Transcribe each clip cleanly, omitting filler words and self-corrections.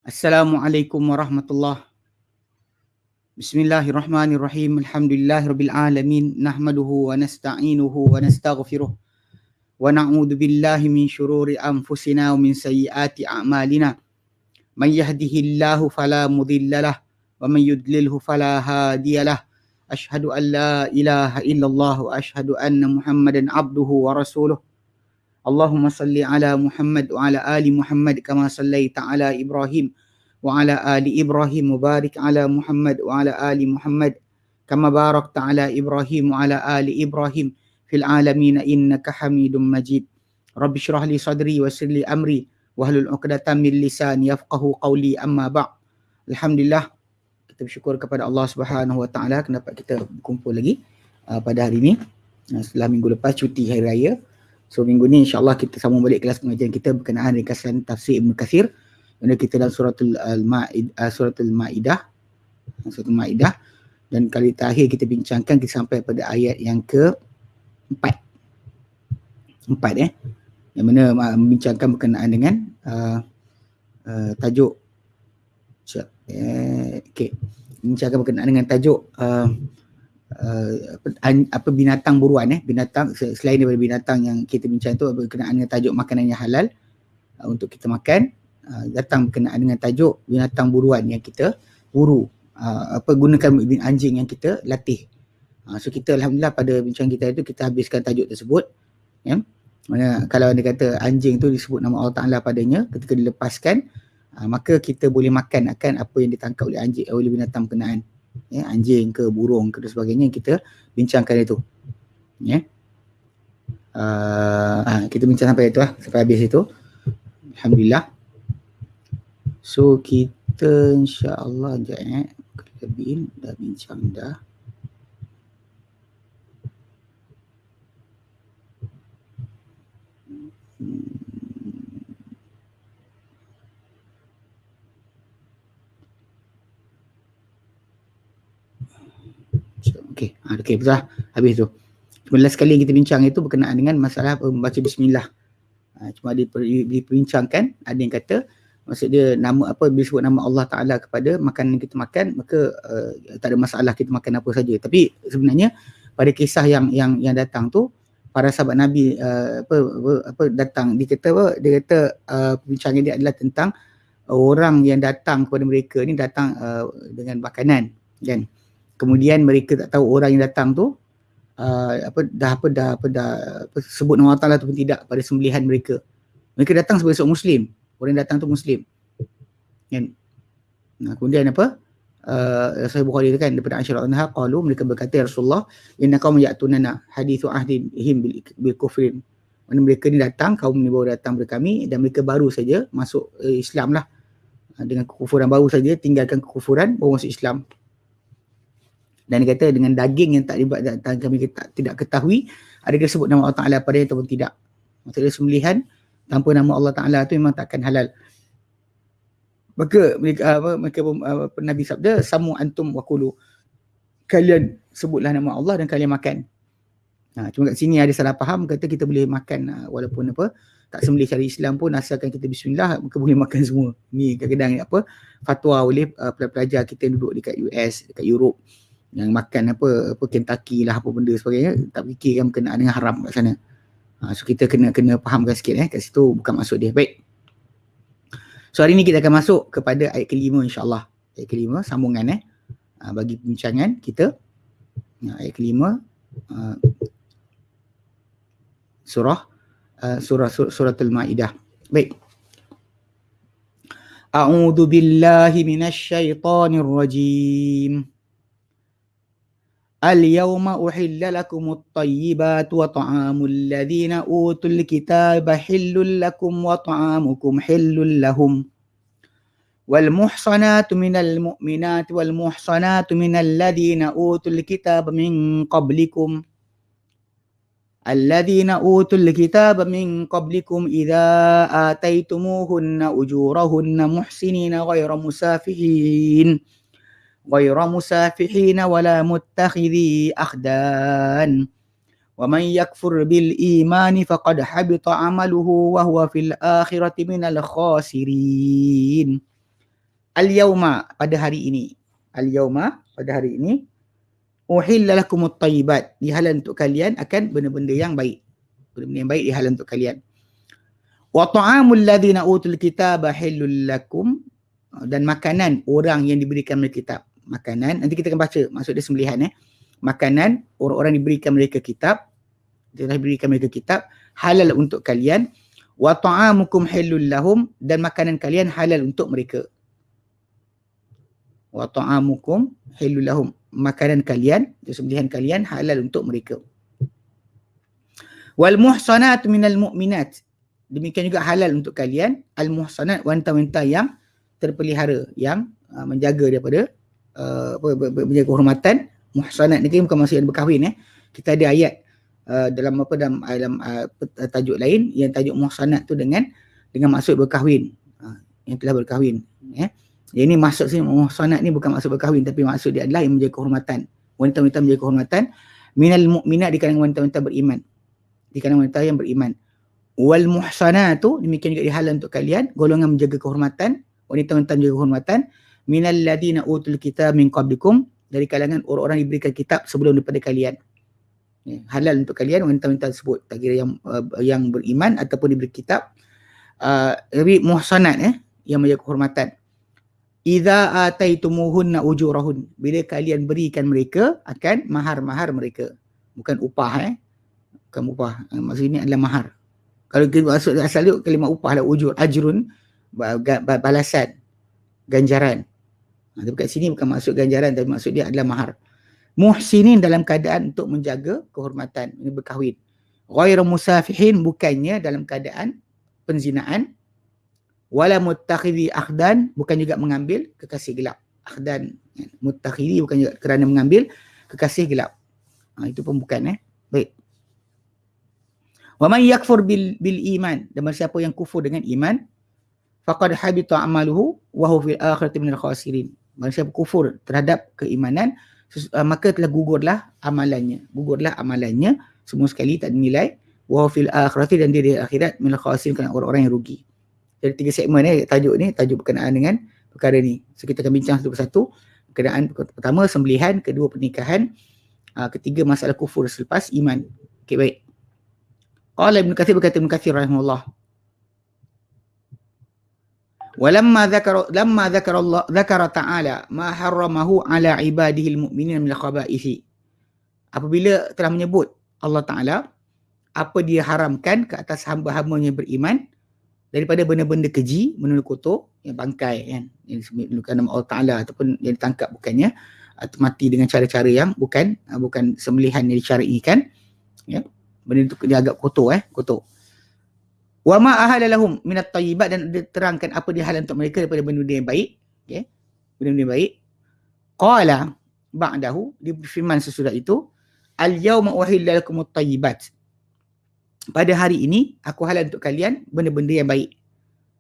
Assalamualaikum warahmatullahi. Bismillahirrahmanirrahim. Alhamdulillahirabbil alamin. Nahmaduhu wa nasta'inuhu wa nastaghfiruh. Wa na'udzu billahi min syururi anfusina wa min sayyiati a'malina. Man yahdihillahu fala mudhillalah wa man yudlilhu fala hadiyalah. Asyhadu an la ilaha illallah wa asyhadu anna Muhammadan abduhu wa rasuluh. Allahumma salli ala Muhammad wa ala ali Muhammad kama sallaita ala Ibrahim wa ala ali Ibrahim mubarik ala Muhammad wa ala ali Muhammad kama barakta ala Ibrahim wa ala ali Ibrahim fil alamin innaka Hamidum Majid. Rabbi shrah li sadri wa yassir li amri wahlul 'uqdatam min lisani yafqahu qawli, amma ba'd. Alhamdulillah, kita bersyukur kepada Allah Subhanahu wa taala kenapa kita berkumpul lagi pada hari ini setelah minggu lepas cuti hari raya. So minggu ni insya-Allah kita sambung balik kelas pengajian kita berkenaan ringkasan tafsir Ibn Kathir. Mana kita dalam suratul Maidah. Dan kali terakhir kita bincangkan kita sampai pada ayat yang ke-4. Yang mana membincangkan berkenaan dengan tajuk bincangkan berkenaan dengan tajuk apa binatang buruan binatang selain daripada binatang yang kita bincang tu berkenaan dengan tajuk makanan yang halal untuk kita makan, datang berkenaan dengan tajuk binatang buruan yang kita buru, gunakan anjing yang kita latih. So kita alhamdulillah pada bincang kita itu kita habiskan tajuk tersebut ya. Mana kalau anda kata anjing tu disebut nama Allah Taala padanya ketika dilepaskan, maka kita boleh makan akan apa yang ditangkap oleh anjing, oleh binatang berkenaan. Ya, anjing ke burung ke dan sebagainya, kita bincangkan itu ya. Kita bincang sampai itu sampai habis itu alhamdulillah. So kita insya-Allah lebih dah bincang dah. Okey, betul lah. Habis tu. Cuma last kali yang kita bincang itu berkenaan dengan masalah membaca bismillah. Cuma diperbincangkan, ada yang kata maksud dia nama apa, bila sebut nama Allah Taala kepada makanan yang kita makan, maka tak ada masalah kita makan apa saja. Tapi sebenarnya pada kisah yang datang tu, para sahabat Nabi datang, dia kata perbincangan dia adalah tentang orang yang datang kepada mereka ni datang dengan makanan kan. Kemudian mereka tak tahu orang yang datang tu sebut nama Allah Taala ataupun tidak pada sembelihan mereka. Mereka datang sebagai seorang Muslim. Orang yang datang tu Muslim. Kan? Kemudian Sahih Bukhari kan daripada Aisyah radhiyallahu anha qalu, mereka berkata, ya Rasulullah, inna qaum ya'tunana hadithu ahdihim bil kufrin. Mana mereka ni datang, kaum ni baru datang kepada kami dan mereka baru saja masuk Islam lah. Dengan kekufuran baru saja, tinggalkan kekufuran baru masuk Islam. Dan dia kata dengan daging yang kami tidak ketahui adakah sebut nama Allah Taala padanya ataupun tidak. Maksudnya sembelihan tanpa nama Allah Taala tu memang takkan halal. Maka Nabi sabda, samu antum wa kulu, kalian sebutlah nama Allah dan kalian makan. Cuma kat sini ada salah faham, kata kita boleh makan walaupun tak sembelih cara Islam pun, asalkan kita bismillah maka boleh makan semua. Ni kadang-kadang fatwa oleh pelajar kita yang duduk dekat US, dekat Europe, yang makan Kentucky lah apa benda sebagainya, tak fikirkan berkenaan dengan haram kat sana. So kita kena fahamkan sikit kat situ bukan maksud dia. Baik. So hari ni kita akan masuk kepada ayat ke-5 insya-Allah. Ayat ke-5 sambungan bagi perbincangan kita. Ayat ke-5 suratul Maidah. Baik. A'udzu billahi minasyaitonir rajim. Al-yawma uhilla lakumut tayyibat wa ta'amul ladhina utul kitaba hillul lakum wa ta'amukum hillul lahum. Wal muhsanatu minal mu'minati wal muhsanatu minal ladhina utul kitaba min qablikum. Alladhina utul kitaba min qablikum idza ataitumuhunna ujurahunna muhsinina ghayra musafihin wala muttakhidhi akhdan. Wa man yakfur bil imani faqad habita amaluhu wa huwa fil akhirati minal khasirin. al-yauma, pada hari ini. Al-yauma, pada hari ini. Uhilla lakumut tayyibat, dihalal untuk kalian akan benda-benda yang baik. Benda-benda yang baik dihalal untuk kalian. Wa ta'amul ladzina utul kitaba halul lakum, dan makanan orang yang diberikan mereka kitab. Makanan, nanti kita akan baca maksud dia sembelihan Makanan orang-orang diberikan mereka kitab, telah diberikan mereka kitab, halal untuk kalian. Wa ta'amukum halul lahum, dan makanan kalian halal untuk mereka. Wa ta'amukum halul lahum, makanan kalian, sembelihan kalian halal untuk mereka. Wal muhsanat minal mu'minat, demikian juga halal untuk kalian al-muhsanat, wanita-wanita yang terpelihara, yang menjaga daripada menjaga kehormatan. Muhsanat ni bukan maksud yang berkahwin. Kita ada ayat dalam tajuk lain yang tajuk muhsanat tu dengan maksud berkahwin, yang telah berkahwin. Jadi ini maksud sini muhsanat ni bukan maksud berkahwin, tapi maksud dia adalah yang menjaga kehormatan. Wanita-wanita menjaga kehormatan minal mu'minat, di kalangan wanita-wanita beriman, di kalangan wanita yang beriman. Wal muhsanatu, demikian juga dihalal untuk kalian golongan menjaga kehormatan, wanita-wanita menjaga kehormatan, minal ladina utul kitab min qablikum, dari kalangan orang-orang diberikan kitab sebelum daripada kalian. Halal untuk kalian wanita-wanita tersebut, tak kira yang beriman ataupun diberi kitab. Muhsanat yang menjaga kehormatan. Idza ataitumuhunna ujurahun, bila kalian berikan mereka akan mahar-mahar mereka, bukan upah. Bukan upah, maksudnya adalah mahar. Kalau kita maksud asal dia kalimah upah lah, ujur, ajrun, balasan, ganjaran. Tapi kat sini bukan maksud ganjaran, tapi maksud dia adalah mahar. Muhsinin, dalam keadaan untuk menjaga kehormatan, ini berkahwin. Ghairu musafihin, bukannya dalam keadaan penzinaan. Wala muttakhidhi akhdan, bukan juga mengambil kekasih gelap. Akhdan, muttakhidhi bukan juga kerana mengambil kekasih gelap. Itu pun bukan. Baik. Wa man yakfur bil iman, dan siapa yang kufur dengan iman, faqad habita amaluhu wa huwa fil akhirati minal khasirin. Barang siapa kufur terhadap keimanan, maka telah gugurlah amalannya. Gugurlah amalannya semua sekali, tak dinilai. Wa huwa fil akhirati, dan dia di akhirat minal khasirin, kerana orang-orang yang rugi. Jadi 3 segmen tajuk berkenaan dengan perkara ni. So kita akan bincang satu persatu. Berkenaan pertama sembelihan, kedua pernikahan, ketiga masalah kufur selepas iman. Okey, baik. Qala Ibn Katsir, berkata Ibn Katsir rahimahullah, lamma dzakara ta'ala ma harramahu ala ibadihi al-mu'minin min al-khaba'ith. Apabila telah menyebut Allah Ta'ala apa dia haramkan ke atas hamba-hambanya beriman daripada benda-benda keji, benda kotor, yang bangkai yang disebutkan nama Allah Ta'ala ataupun yang ditangkap bukannya, atau mati dengan cara-cara yang bukan sembelihan yang disyar'ikan, benda itu dia agak kotor. Wa ma ahala lahum minat tayyibat, dan diterangkan apa dia halal untuk mereka daripada benda-benda yang baik. Benda-benda yang baik. Qala ba'dahu, difirman sesudah itu, al-yawma uhilla lakumut tayyibat, pada hari ini aku halal untuk kalian benda-benda yang baik.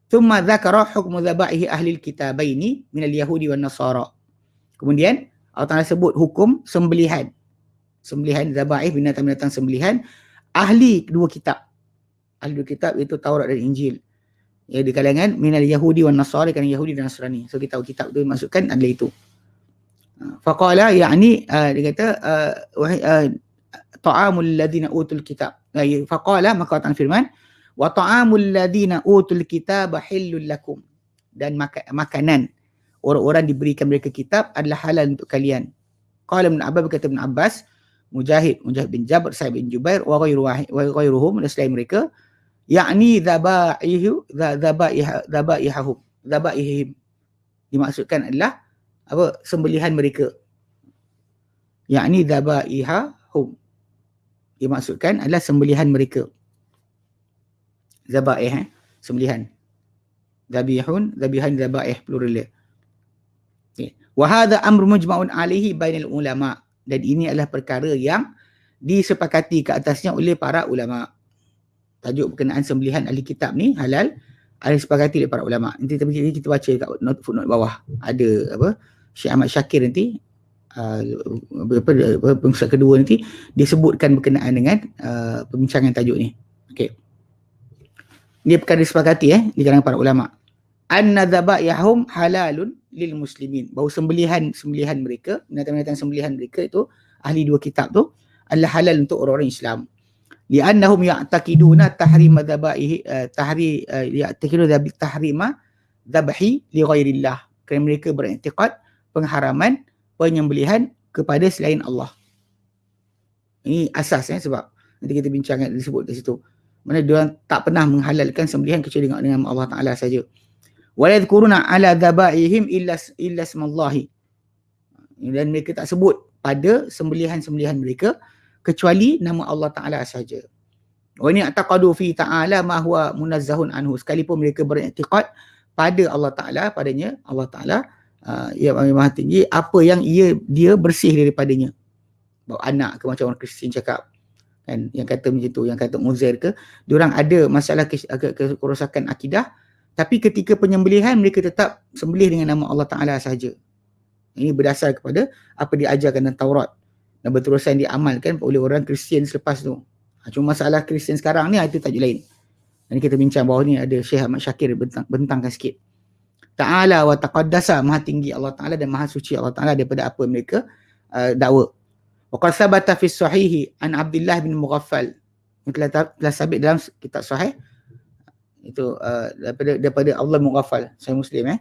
Thumma dzakara hukmu dzaba'ihi ahli al-kitabaini minal yahudi wan nasara. Kemudian Allah Ta'ala sebut hukum sembelihan dzaba'ih, binatang-binatang sembelihan ahli kedua kitab. Ahli dua kitab iaitu Taurat dan Injil. Ya, di kalangan minal yahudi wan nasara, di kalangan Yahudi dan Nasrani. So kita tahu kitab tu maksudkan adalah itu. Faqala, yakni dia kata ta'amul ladina utul kitab. Faqala, maka Allah firman, wa ta'amul ladina utul kitab halul lakum, dan makanan orang-orang diberikan mereka kitab adalah halal untuk kalian. Qala Ibn Abbas, berkata Ibn Abbas, Mujahid bin Jabr, Sa'id bin Jubair, wa ghairuhum, dan selain mereka, yakni dzabaihim, dimaksudkan adalah apa? Sembelihan mereka. Yakni dzabaihum, dimaksudkan adalah sembelihan mereka. Zabaih, sembelihan. Zabihan, zabaih, plural dia. Wa hadha amru mujma'un alaihi bainal ulama, dan ini adalah perkara yang disepakati ke atasnya oleh para ulama. Tajuk berkenaan sembelihan ahli kitab ni halal, ada disepakati oleh para ulama. Nanti kita baca kat footnote bawah. Ada apa? Syekh Ahmad Syakir nanti pengusaha kedua nanti disebutkan berkenaan dengan perbincangan tajuk ni. Okey. Dia perkara disepakati di kalangan para ulama. anna dhabaihum halalun lil muslimin, bahawa sembelihan mereka, binatang-binatang sembelihan mereka itu ahli dua kitab tu adalah halal untuk orang-orang Islam. Li'annahum ya'taqiduna tahrima dhabaihi ya'taqiduna tahrima dhabhi li ghairillah, kerana mereka beriktikad pengharaman penyembelihan kepada selain Allah. Ini asas sebab nanti kita bincangkan disebut di situ. Mana dia tak pernah menghalalkan sembelihan kecuali dengan Allah Taala saja. Wa yadhkuruna ala dhabaihim illa ismallahi. Dan mereka tak sebut pada sembelihan-sembelihan mereka kecuali nama Allah Taala saja. Wa in i'taqadu fi ta'ala ma huwa munazzahun anhu, sekalipun mereka beriktikad pada Allah Taala, padanya Allah Taala yang Maha Tinggi, apa yang dia bersih daripadanya. Bawa anak ke, macam orang Kristian cakap kan, yang kata macam tu, yang kata Uzair ke, diorang ada masalah kerosakan akidah, tapi ketika penyembelihan mereka tetap sembelih dengan nama Allah Taala sahaja. Ini berdasar kepada apa diajarkan dalam Taurat dan berterusan diamalkan oleh orang Kristian selepas tu. Cuma masalah Kristian sekarang ni itu tajuk lain. Dan kita bincang bawah ni ada Syekh Ahmad Syakir bentangkan sikit. Ta'ala wa taqaddasa, Maha Tinggi Allah Taala dan Maha Suci Allah Taala daripada apa mereka dakwa. Wa qad sabata fi sahihi an Abdullah bin Mughaffal, telah sabit dalam kitab sahih itu daripada Allah Mughaffal, Sahih Muslim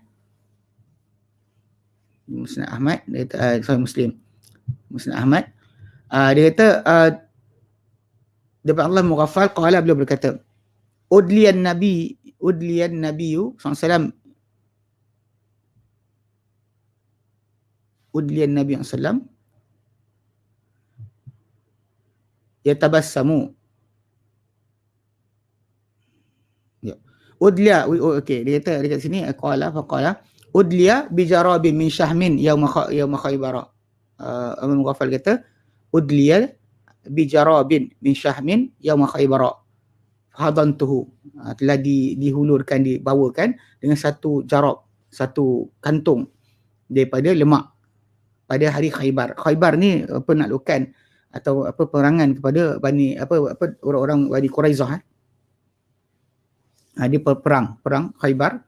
Musnad Ahmad, Sahih Muslim Musnad Ahmad, dia kata daripada Allah Mughaffal qala, beliau berkata udliyan nabiyyu sallallahu udliyan nabi sallallahu yatabassamu. Ya. Udliya, okey, dia kata dekat sini qala udliya bijarabin min syahmin yauma khaybara. Abu Mughaffal kata udliya bijarabin min syahmin yauma khaybara hadantuhu, telah dihulurkan, dibawakan dengan satu jarab, satu kantung daripada lemak pada hari Khaybar. Khaybar ni penaklukan atau peperangan kepada orang-orang Bani Quraizah. Dia perang Khaybar,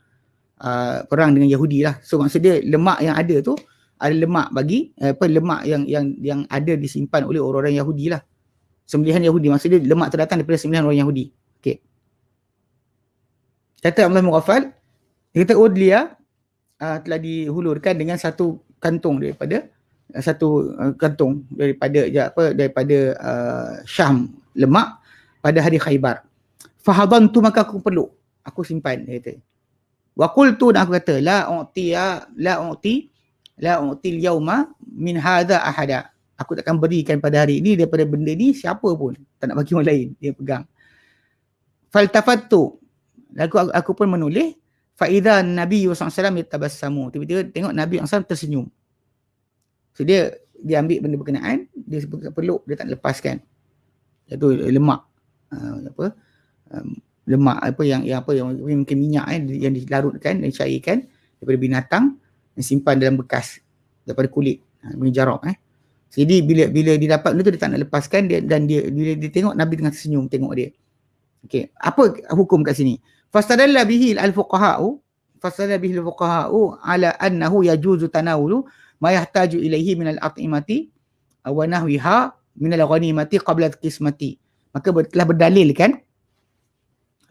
perang dengan Yahudi lah. So maksud dia lemak yang ada tu ada lemak bagi lemak yang ada disimpan oleh orang-orang Yahudi lah. Sembelihan Yahudi, maksud dia lemak terdatang daripada sembelihan orang Yahudi. Okey. Kata Allah Mughaffal, dia kata udliya telah dihulurkan dengan satu kantung daripada Syam, lemak pada hari Khaybar. Fahadantu, maka aku peluk, aku simpan, dia kata. Wa qultu, dan aku kata la u'ti al-yawma min hadha ahada, aku takkan berikan pada hari ini daripada benda ni siapa pun, tak nak bagi orang lain, dia pegang. Faltafattu, aku pun menoleh, fa idza Nabi sallallahu alaihi wasallam yatabassamu, tiba-tiba tengok Nabi sallallahu alaihi wasallam tersenyum. So dia ambil benda berkenaan, dia peluk, dia tak lepaskan. Iaitu lemak lemak yang mungkin minyak yang dilarutkan dan dicairkan daripada binatang, yang simpan dalam bekas daripada kulit, jarab. Jadi bila dia dapat benda tu, dia tak nak lepaskan, dan bila dia tengok Nabi tengah tersenyum tengok dia. Okey, apa hukum kat sini? Fastadalla bihi al-fuqaha'u ala annahu yajuzu tanawulu ma yahtaju ilaihi minal at'imati wa nahwiha minal ghanimati qabla qismati. Maka telah berdalilkan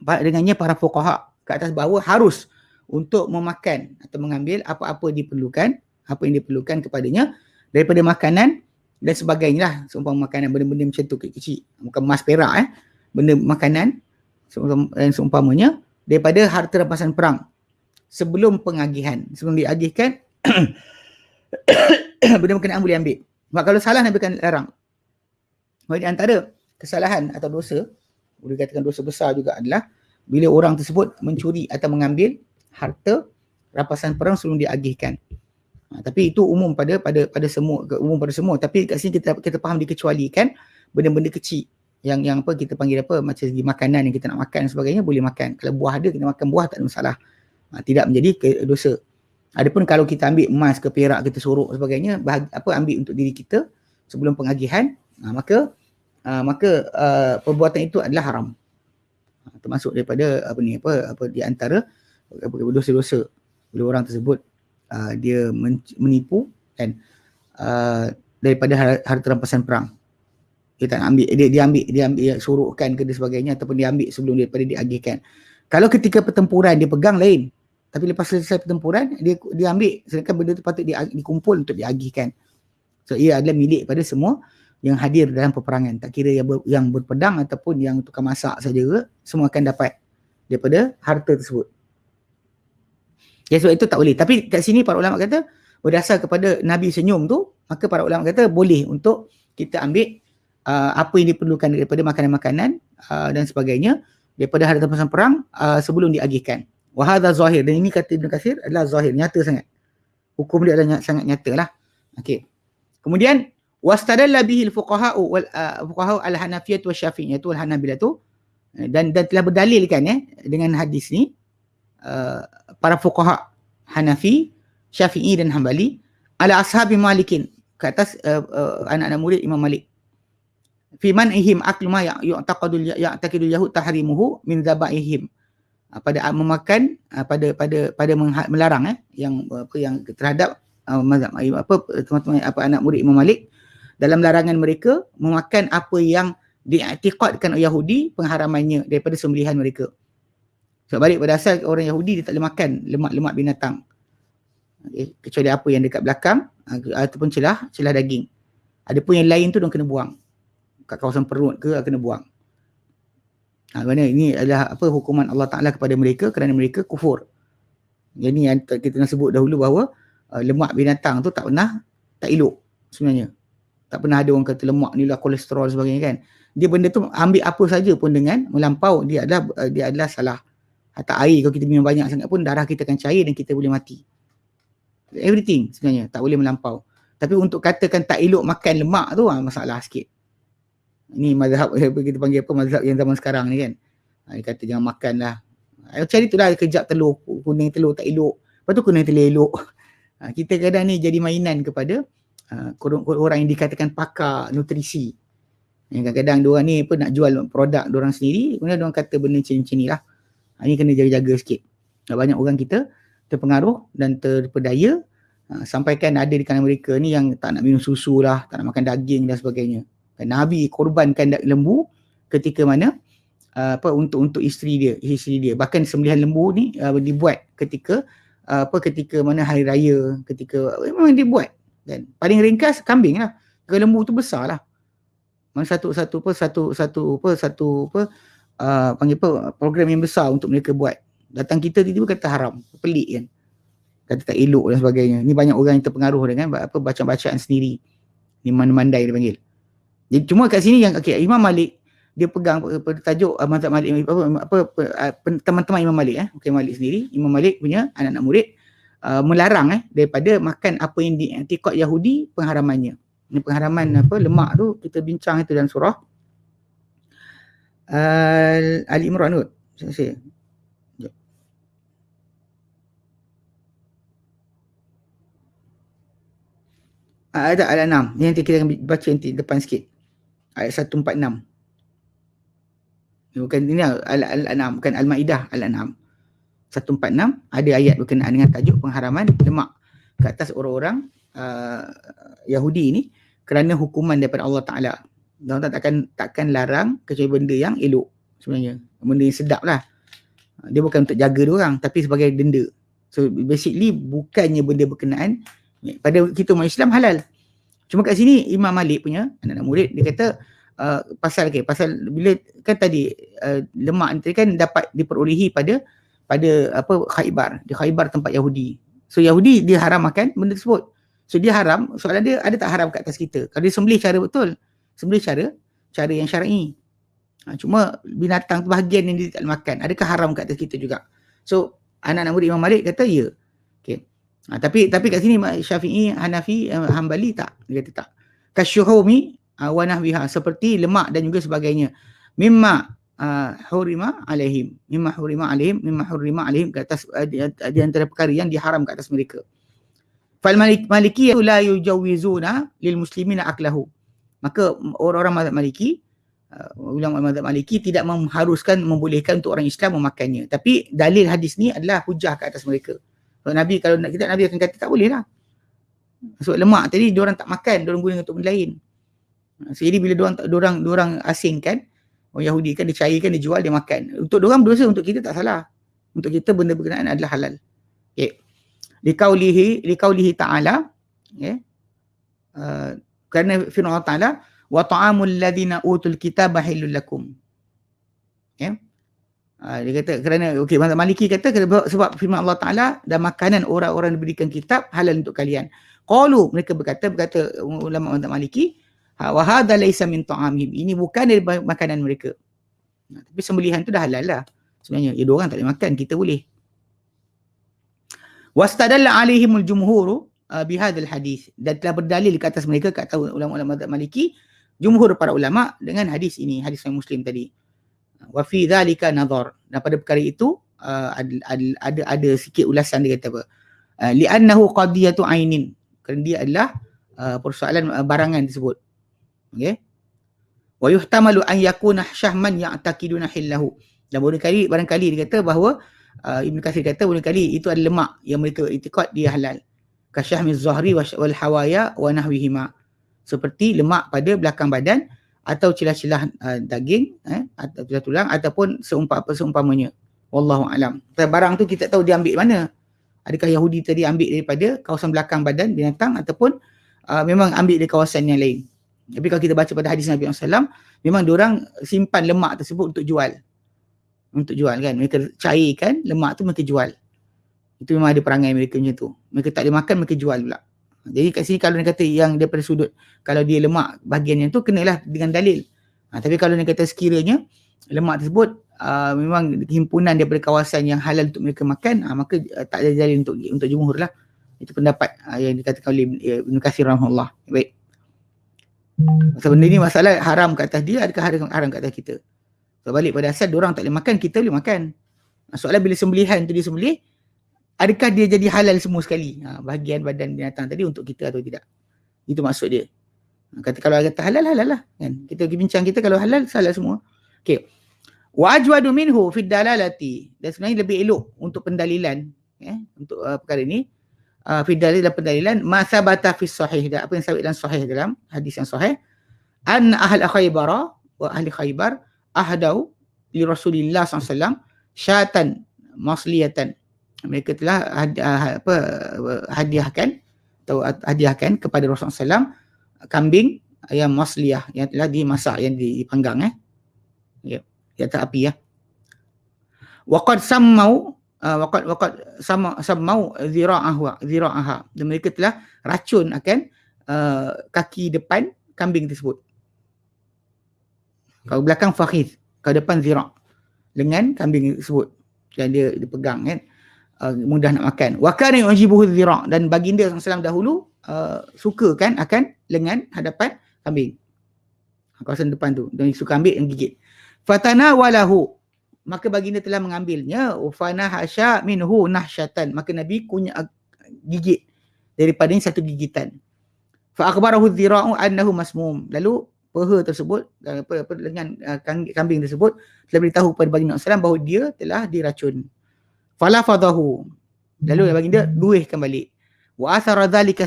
dengannya para fuqaha ke atas bahawa harus untuk memakan atau mengambil apa-apa diperlukan, apa yang diperlukan kepadanya daripada makanan dan sebagainya lah. Seumpama makanan, benda-benda macam tu kecil, bukan emas perak, benda makanan dan seumpamanya daripada harta rampasan perang sebelum pengagihan, sebelum diagihkan. Benda berkenaan boleh ambil. Sebab kalau salah Nabi akan larang. Di antara kesalahan atau dosa, boleh katakan dosa besar juga, adalah bila orang tersebut mencuri atau mengambil harta rampasan perang sebelum diagihkan. Tapi itu umum pada semua. Tapi kat sini kita faham dikecualikan benda-benda kecil yang kita panggil macam segi makanan yang kita nak makan dan sebagainya, boleh makan. Kalau buah ada, kita makan buah, tak ada masalah. Tidak menjadi dosa. Adapun kalau kita ambil emas ke perak, kita sorok sebagainya, ambil untuk diri kita sebelum pengagihan, maka perbuatan itu adalah haram. Termasuk daripada di antara berdosa-dosa oleh orang tersebut, dia menipu dan daripada harta rampasan perang. Dia tak nak ambil, dia ambil suruhkan ke dan sebagainya, ataupun dia ambil sebelum daripada diagihkan. Kalau ketika pertempuran dia pegang lain, tapi lepas selesai pertempuran dia ambil, sedangkan benda tu patut dikumpul untuk diagihkan. So ia adalah milik pada semua yang hadir dalam peperangan, tak kira yang berpedang ataupun yang tukang masak saja, semua akan dapat daripada harta tersebut. Ya, sebab itu tak boleh. Tapi kat sini para ulama kata, berdasar kepada Nabi senyum tu, maka para ulama kata boleh untuk kita ambil apa yang diperlukan daripada makanan-makanan dan sebagainya daripada harta rampasan perang sebelum diagihkan. Wa hadza zahir, dan ini kata Ibn Katsir adalah zahir, nyata sangat. Hukum dia adalah sangat nyata lah. Okey. Kemudian wastadalla bihi al-fuqaha wal fuqaha al-Hanafiyyah wa Syafi'iyyah tu al-Hanabilah tu, dan telah berdalilkan dengan hadis ni para fuqaha Hanafi, Syafi'i dan Hambali ala ashabi Malikin, ke atas anak-anak murid Imam Malik, fi man'ihim aklu ma ya'taqidul yahud tahrimuhu min dhabaihim, pada memakan pada melarang yang terhadap mazhab teman-teman anak murid Imam Malik, dalam larangan mereka memakan apa yang diiktikadkan Yahudi pengharamannya daripada sembelihan mereka. Sebab balik pada asal orang Yahudi dia tak boleh makan lemak-lemak binatang. Okay. Kecuali apa yang dekat belakang ataupun celah daging. Adapun yang lain tu dia kena buang. Kat kawasan perut ke kena buang. Kerana ini adalah hukuman Allah Ta'ala kepada mereka kerana mereka kufur. Jadi yang kita nak sebut dahulu bahawa lemak binatang tu tak elok sebenarnya. Tak pernah ada orang kata lemak ni lah kolesterol sebagainya kan. Dia benda tu ambil apa saja pun dengan melampau, dia adalah salah. Hatta air kalau kita minum banyak sangat pun darah kita akan cair dan kita boleh mati. Everything sebenarnya tak boleh melampau. Tapi untuk katakan tak elok makan lemak tu masalah sikit. Ini mazhab kita panggil mazhab yang zaman sekarang ni kan. Dia kata jangan makan lah. Macam itulah kejap telur, kuning telur tak elok. Lepas tu kuning telur elok. Kita kadang ni jadi mainan kepada orang yang dikatakan pakar nutrisi. Kadang-kadang diorang ni nak jual produk diorang sendiri, kemudian diorang kata benda macam ni lah. Ini kena jaga-jaga sikit. Banyak orang kita terpengaruh dan terpedaya sampaikan ada di kalangan mereka ni yang tak nak minum susu lah, tak nak makan daging dan sebagainya. Dan Nabi korbankan lembu ketika mana untuk isteri dia. Bahkan sembelihan lembu ni dibuat ketika mana hari raya, ketika memang dibuat. Dan paling ringkas kambing lah. Kalau lembu tu besar lah. Mana panggil program yang besar untuk mereka buat. Datang kita tiba-tiba kata haram, pelik kan. Kata tak elok dan sebagainya. Ni banyak orang yang terpengaruh dengan bacaan sendiri. Ni mandai dia panggil. Jadi cuma kat sini yang Imam Malik dia pegang tajuk mazhab Malik, teman-teman Imam Malik Malik sendiri, Imam Malik punya anak-anak murid melarang daripada makan apa yang diiktikad Yahudi pengharamannya. Ini pengharaman lemak tu kita bincang itu dalam surah Ali Imran kot. Saya ayat Al-An'am. Ni nanti kita akan baca nanti depan sikit. Ayat 146. Bukan ini Al-An'am, bukan Al-Maidah, Al-An'am. 146 ada ayat berkenaan dengan tajuk pengharaman lemak ke atas orang-orang Yahudi ni kerana hukuman daripada Allah Ta'ala. Allah takkan larang kecuali benda yang elok sebenarnya. Benda yang sedap lah. Dia bukan untuk jaga diorang tapi sebagai denda. So basically bukannya benda berkenaan pada kita umat Islam halal. Cuma kat sini Imam Malik punya anak-anak murid dia kata pasal bila kan tadi lemak ni kan dapat diperolehi pada Khaybar. Di Khaybar tempat Yahudi. So Yahudi dia haram makan benda tersebut. So dia haram, soalan dia ada tak haram kat atas kita? Kalau dia sembelih cara betul, sembelih cara yang syar'i. Cuma binatang tu bahagian yang dia tak makan, adakah haram kat atas kita juga? So anak-anak murid Imam Malik kata ya. Okey. Tapi kat sini Syafi'i, Hanafi, Hambali tak. Dia kata tak. Kasyuhumi wa nahwiha, seperti lemak dan juga sebagainya. Mimma hurima alaihim. Mimma hurima alaihim ke atas di antara perkara yang diharam ke atas mereka. Fal Malikiyah la yujawizuna lil muslimina aklahu. Maka orang-orang mazhab Maliki ulama mazhab Maliki tidak mengharuskan, membolehkan untuk orang Islam memakannya. Tapi dalil hadis ni adalah hujah ke atas mereka. Kalau Nabi, kalau nak kita, Nabi akan kata tak boleh lah. Sebab lemak tadi diorang tak makan, diorang guna untuk benda lain. Jadi bila diorang asingkan, orang Yahudi kan, dia cairkan, dia jual, dia makan. Untuk diorang berdosa, untuk kita tak salah. Untuk kita benda berkenaan adalah halal. Okay. Liqaulihi ta'ala, okay. Kerana firman Allah Ta'ala, wa ta'amul ladhina utul kitaba halul lakum. Okay. Dia kata kerana mazhab Maliki kata sebab firman Allah Taala dan makanan orang-orang diberikan kitab halal untuk kalian. Qalu, mereka berkata ulama mazhab Maliki, wa hadha laysa min ta'amihim. Ini bukan dari makanan mereka. Tapi sembelihan tu dah halal lah. Sebenarnya dia orang tak boleh makan, kita boleh. Wastadalla alaihimul jumhur bihadzal hadis, dan telah berdalil ke atas mereka, kata ulama-ulama mazhab Maliki, jumhur para ulama dengan hadis ini, hadis Sahih Muslim tadi. Wa fi dzalika nadhar, dan pada perkara itu ada sikit ulasan. Dia kata apa? Li'annahu qadiyatu ainin, kerana dia adalah persoalan barangan tersebut. Okey. Wa yuhtamalu an yakuna syahman ya'taqiduna hillahu, dan barangkali dia kata bahawa Ibn Katsir kata barangkali itu adalah lemak yang mereka iktikad dia halal. Ka syahmiz zahri wal hawaya wa nahwihima, seperti lemak pada belakang badan atau celah-celah daging, atau tulang, ataupun seumpamanya. Wallahu alam. Barang tu kita tahu dia ambil mana. Adakah Yahudi tadi ambil daripada kawasan belakang badan binatang, ataupun memang ambil dari kawasan yang lain. Tapi kalau kita baca pada hadis Nabi SAW, memang diorang simpan lemak tersebut untuk jual. Untuk jual kan. Mereka cairkan lemak tu, mereka jual. Itu memang ada perangai mereka macam tu. Mereka tak boleh makan, mereka jual pula. Jadi kat sini kalau dia kata yang daripada sudut, kalau dia lemak bahagian yang tu, kenalah dengan dalil. Tapi kalau dia kata sekiranya lemak tersebut memang himpunan daripada kawasan yang halal untuk mereka makan, maka tak ada dalil untuk jumhur lah. Itu pendapat yang dikatakan oleh Ibn Katsir rahimahullah. Baik. Sebab benda ni masalah haram kat atas dia, adakah haram kat atas kita? So balik pada asal, diorang tak boleh makan, kita boleh makan. Soalan bila sembelihan tu disembelih, adakah dia jadi halal semua sekali? Bahagian badan binatang tadi untuk kita atau tidak? Itu maksud dia. Kata kalau kata halal, halal lah. Kan? Kita pergi bincang kita kalau halal, halal semua. Okay. Wa ajwadu minhu fid dalalati. Dan sebenarnya lebih elok untuk pendalilan. Untuk perkara ini. Fid dalil dan pendalilan. Ma sabata fis sahih. Apa yang sabit dalam sahih, dalam hadis yang sahih. An ahal khaybara wa ahli khaybar ahdau li Rasulillah SAW syatan masliyatan. Mereka telah hadiahkan kepada Rasulullah SAW kambing yang masliyah, yang telah dimasak, yang dipanggang di atas api ya. Waqad sammau zira'aha, dan mereka telah racun akan kaki depan kambing tersebut. Kalau belakang fakhidh, kalau depan zira', lengan kambing tersebut yang dia dipegang kan. Mudah nak makan. Wa kana yujibuhu dhira', dan baginda SAW dahulu suka kan akan lengan hadapan kambing. Kawasan depan tu, dan suka ambil dan gigit. Fatana walahu, maka baginda telah mengambilnya. Ufana hasya minhu nahsyatan, maka Nabi gigit daripada ini satu gigitan. Fa akhbarahu dhira'u annahu masmum, lalu peha tersebut, lengan kambing tersebut telah beritahu kepada baginda SAW bahawa dia telah diracun. Falafadahu, lalu baginda duihkan balik. Wa athara dhalika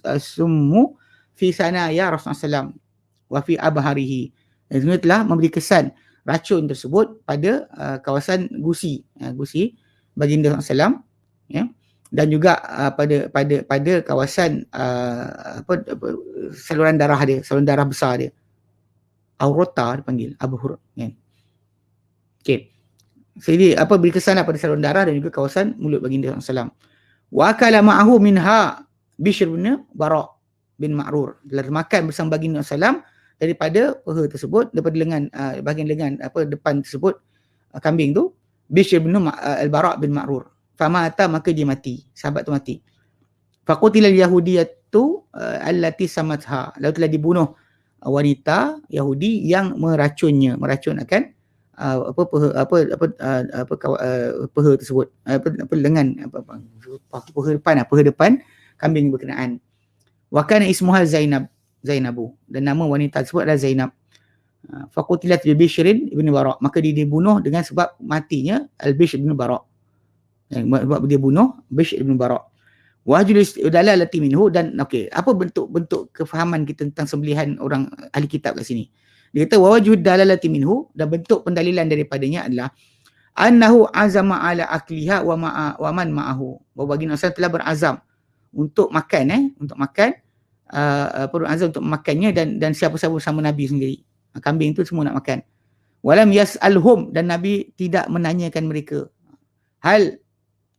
as-summu fi sanaya Rasulullah SAW wa fi abharihi. Dan sebenarnya telah memberi kesan racun tersebut pada kawasan gusi baginda SAW, ya, dan juga pada kawasan saluran darah dia, saluran darah besar dia. Aurota dipanggil, abhur, kan. Okey. Jadi beri kesan pada saluran darah dan juga kawasan mulut baginda SAW. Wa akala ma'ahu minha Bishr bin Bara' bin Ma'rur. Telah makan bersama baginda SAW daripada peha tersebut, daripada lengan, bahagian lengan depan tersebut, kambing tu, Bishr bin Bara' bin Ma'rur. Famata, maka dia mati, sahabat tu mati. Faqutila al-yahudiyatu allati samatha, lalu telah dibunuh wanita Yahudi yang meracun akan peha tersebut, lengan, peha depan kambing berkenaan. Wa kana ismuha Zainab, Zainabu, dan nama wanita tersebut adalah Zainab. Faqutilat bi Bishrin ibn Bara', maka dia dibunuh dengan sebab matinya Al-Bishr ibn Bara'. Sebab dia bunuh Bishr ibn Bara'. Wajul dalalati minhu, dan okey, apa bentuk kefahaman kita tentang sembelihan orang ahli kitab kat sini? Dia kata wajud dalalati minhu, dan bentuk pendalilan daripadanya adalah annahu azama ala akliha wa man ma'ahu. Bahawa baginda Rasul telah berazam untuk makan azam untuk memakannya dan siapa-siapa bersama Nabi sendiri. Kambing tu semua nak makan. Walam yas'alhum, dan Nabi tidak menanyakan mereka. Hal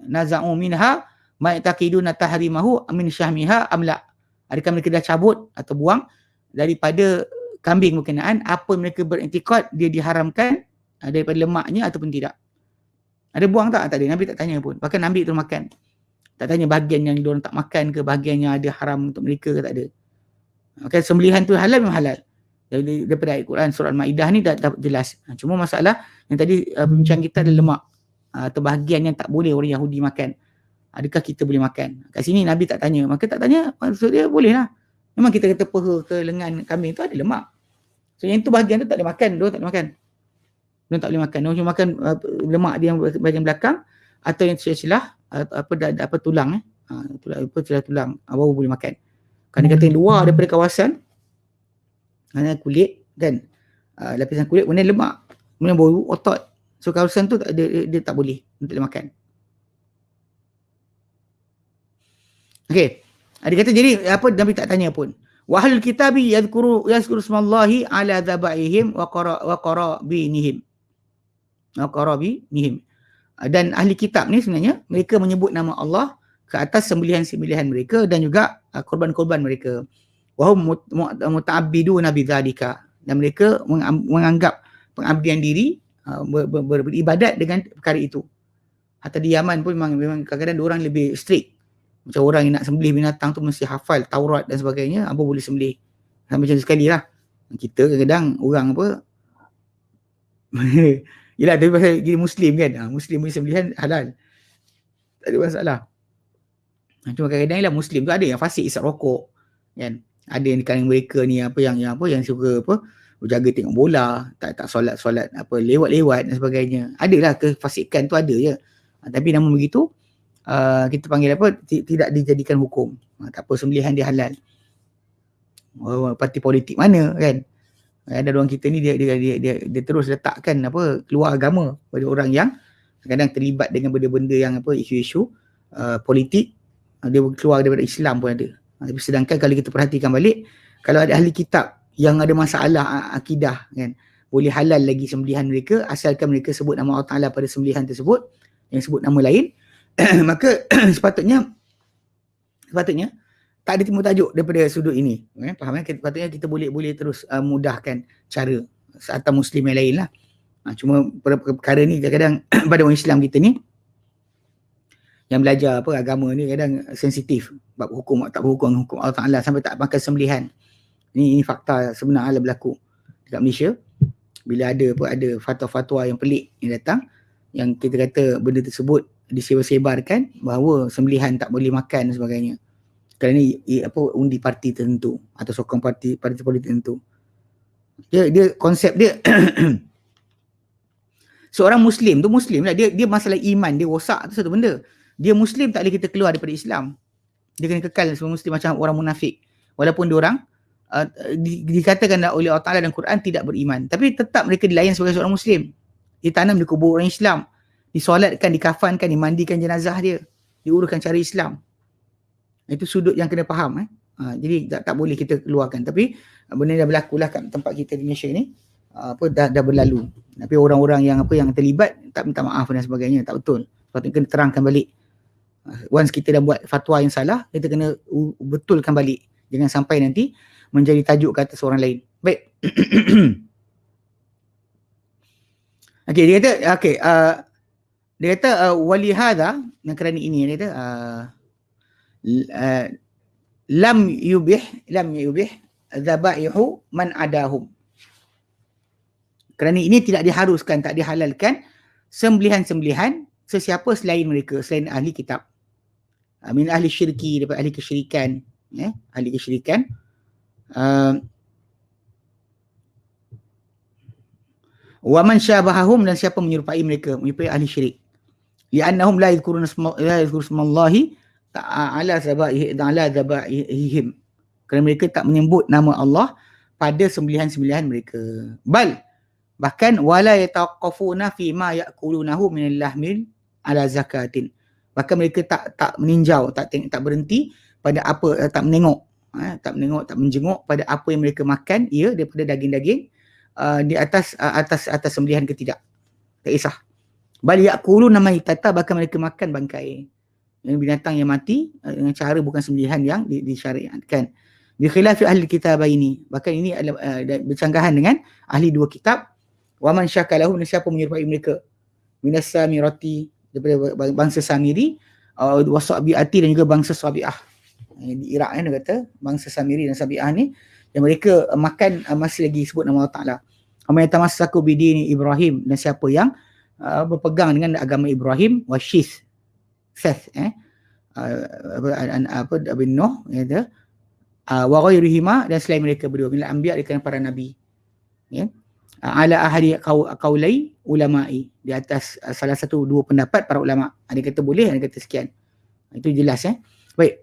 naza'u minha ma yataqiduna tahrimahu min syahmiha amla. Adakah mereka dah cabut atau buang daripada kambing berkenaan apa mereka beriktikad dia diharamkan daripada lemaknya ataupun tidak. Ada buang tak? Tak ada. Nabi tak tanya pun. Bahkan ambil tu makan. Tak tanya bahagian yang diorang tak makan ke, bahagian yang ada haram untuk mereka ke, tak ada. Okay, sembelihan tu halal memang halal. Daripada ayat Quran surah Al-Ma'idah ni dah jelas. Cuma masalah yang tadi pembincang kita adalah lemak atau bahagian yang tak boleh orang Yahudi makan. Adakah kita boleh makan? Kat sini Nabi tak tanya. Maka tak tanya, maksud dia boleh lah. Memang kita kata peha ke lengan kambing tu ada lemak. So yang tu bahagian tu tak boleh makan. Dia tak boleh makan. Dia tak boleh makan. Dia cuma makan lemak dia yang bahagian belakang atau yang celah apa tulang tulang baru boleh makan. Kan dia kata yang luar daripada kawasan kulit kan, lapisan kulit kemudian lemak, kemudian baru otot. So kawasan tu dia tak boleh untuk makan. Okey. Dia kata jadi apa, Nabi tak tanya pun. Wa ahlul kitabi yadhkuru smallahi ala dhabaihim wa qarabinihim. Dan ahli kitab ni sebenarnya mereka menyebut nama Allah ke atas sembelihan-sembelihan mereka dan juga korban-korban mereka. Wa hum muta'abbiduna bidzalika, dan mereka menganggap pengabdian diri beribadat dengan perkara itu. Hatta di Yaman pun memang kadang-kadang orang lebih strict. Macam orang yang nak sembelih binatang tu mesti hafal Taurat dan sebagainya, apa boleh sembelih. Sampai macam sekali lah. Kita kadang-kadang orang apa yelah, tapi pasal jadi Muslim kan, Muslim punya sembelihan halal, tak ada masalah. Cuma kadang-kadang lah Muslim tu ada yang fasik isap rokok kan, ada yang di kalangan mereka ni yang suka berjaga tengok bola, tak solat apa lewat-lewat dan sebagainya. Adalah kefasikan tu ada je. Tapi namun begitu kita panggil apa, tidak dijadikan hukum. Tak apa, sembelihan dia halal. Parti politik mana kan? Ada orang kita ni dia terus letakkan apa keluar agama pada orang yang kadang terlibat dengan benda-benda yang apa isu-isu politik, dia keluar daripada Islam pun ada. Tapi sedangkan kalau kita perhatikan balik, kalau ada ahli kitab yang ada masalah akidah kan, boleh halal lagi sembelihan mereka asalkan mereka sebut nama Allah Taala pada sembelihan tersebut, yang sebut nama lain. Maka sepatutnya tak ada timbul tajuk daripada sudut ini. Faham kan? Sepatutnya kita boleh terus mudahkan cara atau Muslim yang lain lah. Cuma perkara ni kadang-kadang pada orang Islam kita ni yang belajar apa agama ni kadang sensitif bab hukum tak berhukum hukum Allah Taala sampai tak makan sembelihan. Ini fakta sebenarnya berlaku dekat Malaysia. Bila ada fatwa-fatwa yang pelik yang datang, yang kita kata benda tersebut disebar-sebarkan bahawa sembelihan tak boleh makan dan sebagainya. Kerana undi parti tertentu atau sokong parti politik tertentu. Dia konsep dia seorang Muslim tu Muslim lah, dia masalah iman dia rosak tu satu benda. Dia Muslim tak boleh kita keluar daripada Islam. Dia kena kekal sebagai Muslim macam orang munafik. Walaupun diorang dikatakan oleh Allah Ta'ala dan Quran tidak beriman, tapi tetap mereka dilayan sebagai seorang Muslim. Ditanam di kubur orang Islam, disolatkan, dikafankan, dimandikan jenazah dia, diuruskan cara Islam. Itu sudut yang kena faham. Jadi tak boleh kita keluarkan. Tapi benda dah berlaku lah kat tempat kita di Malaysia ni, dah berlalu. Tapi orang-orang yang terlibat tak minta maaf dan sebagainya, tak betul. Sebab kena terangkan balik. Once kita dah buat fatwa yang salah, kita kena betulkan balik. Jangan sampai nanti menjadi tajuk ke atas orang lain. Baik. Okey, dia kata dia kata walihada, yang kerana ini dia kata lam yubih dzabaihu man adahum. Kerana ini tidak diharuskan, tak dihalalkan sembelihan-sembelihan sesiapa selain mereka, selain ahli kitab. Min ahli syirki, daripada ahli kesyirikan, ahli kesyirikan. Wa man syabahahum, dan siapa menyerupai mereka, menyerupai ahli syirik. Li'annahum la yadhkuruna smallahi ta'ala zabaihim. Kerana mereka tak menyebut nama Allah pada sembelihan-sembelihan mereka. Bahkan wala yataqafuna fi ma ya'kulunahu min al-lahmil ala zakatin. Bahkan mereka tak meninjau, tak berhenti pada apa, tak menengok, tak menjenguk pada apa yang mereka makan daripada daging-daging di atas sembelihan ke tidak. Tak kisah. Bal ya'kuluna maitata, bahkan mereka makan bangkai, binatang yang mati dengan cara bukan sembelihan yang disyariatkan. Bi khilafi ahli kitabaini, bahkan ini adalah bersanggahan dengan ahli dua kitab. Wa man syakalahu, siapa menyerupai mereka, minas samirati, daripada bangsa Samiri, wasabiati, dan juga bangsa Sabi'ah. Di Iraq dia kata bangsa Samiri dan Sabi'ah ni yang mereka makan masih lagi sebut nama Allah Ta'ala. Amma yatamassaku bidini Ibrahim, dan siapa yang berpegang dengan agama Ibrahim, wasyith Seth bin Nuh, kata wa ghairihima, dan selain mereka berdua, bila anbiya, dikatakan para nabi, ala ahli qaulai ulama'i, di atas salah satu dua pendapat para ulama. Ada kata boleh, ada kata sekian. Itu jelas. Baik.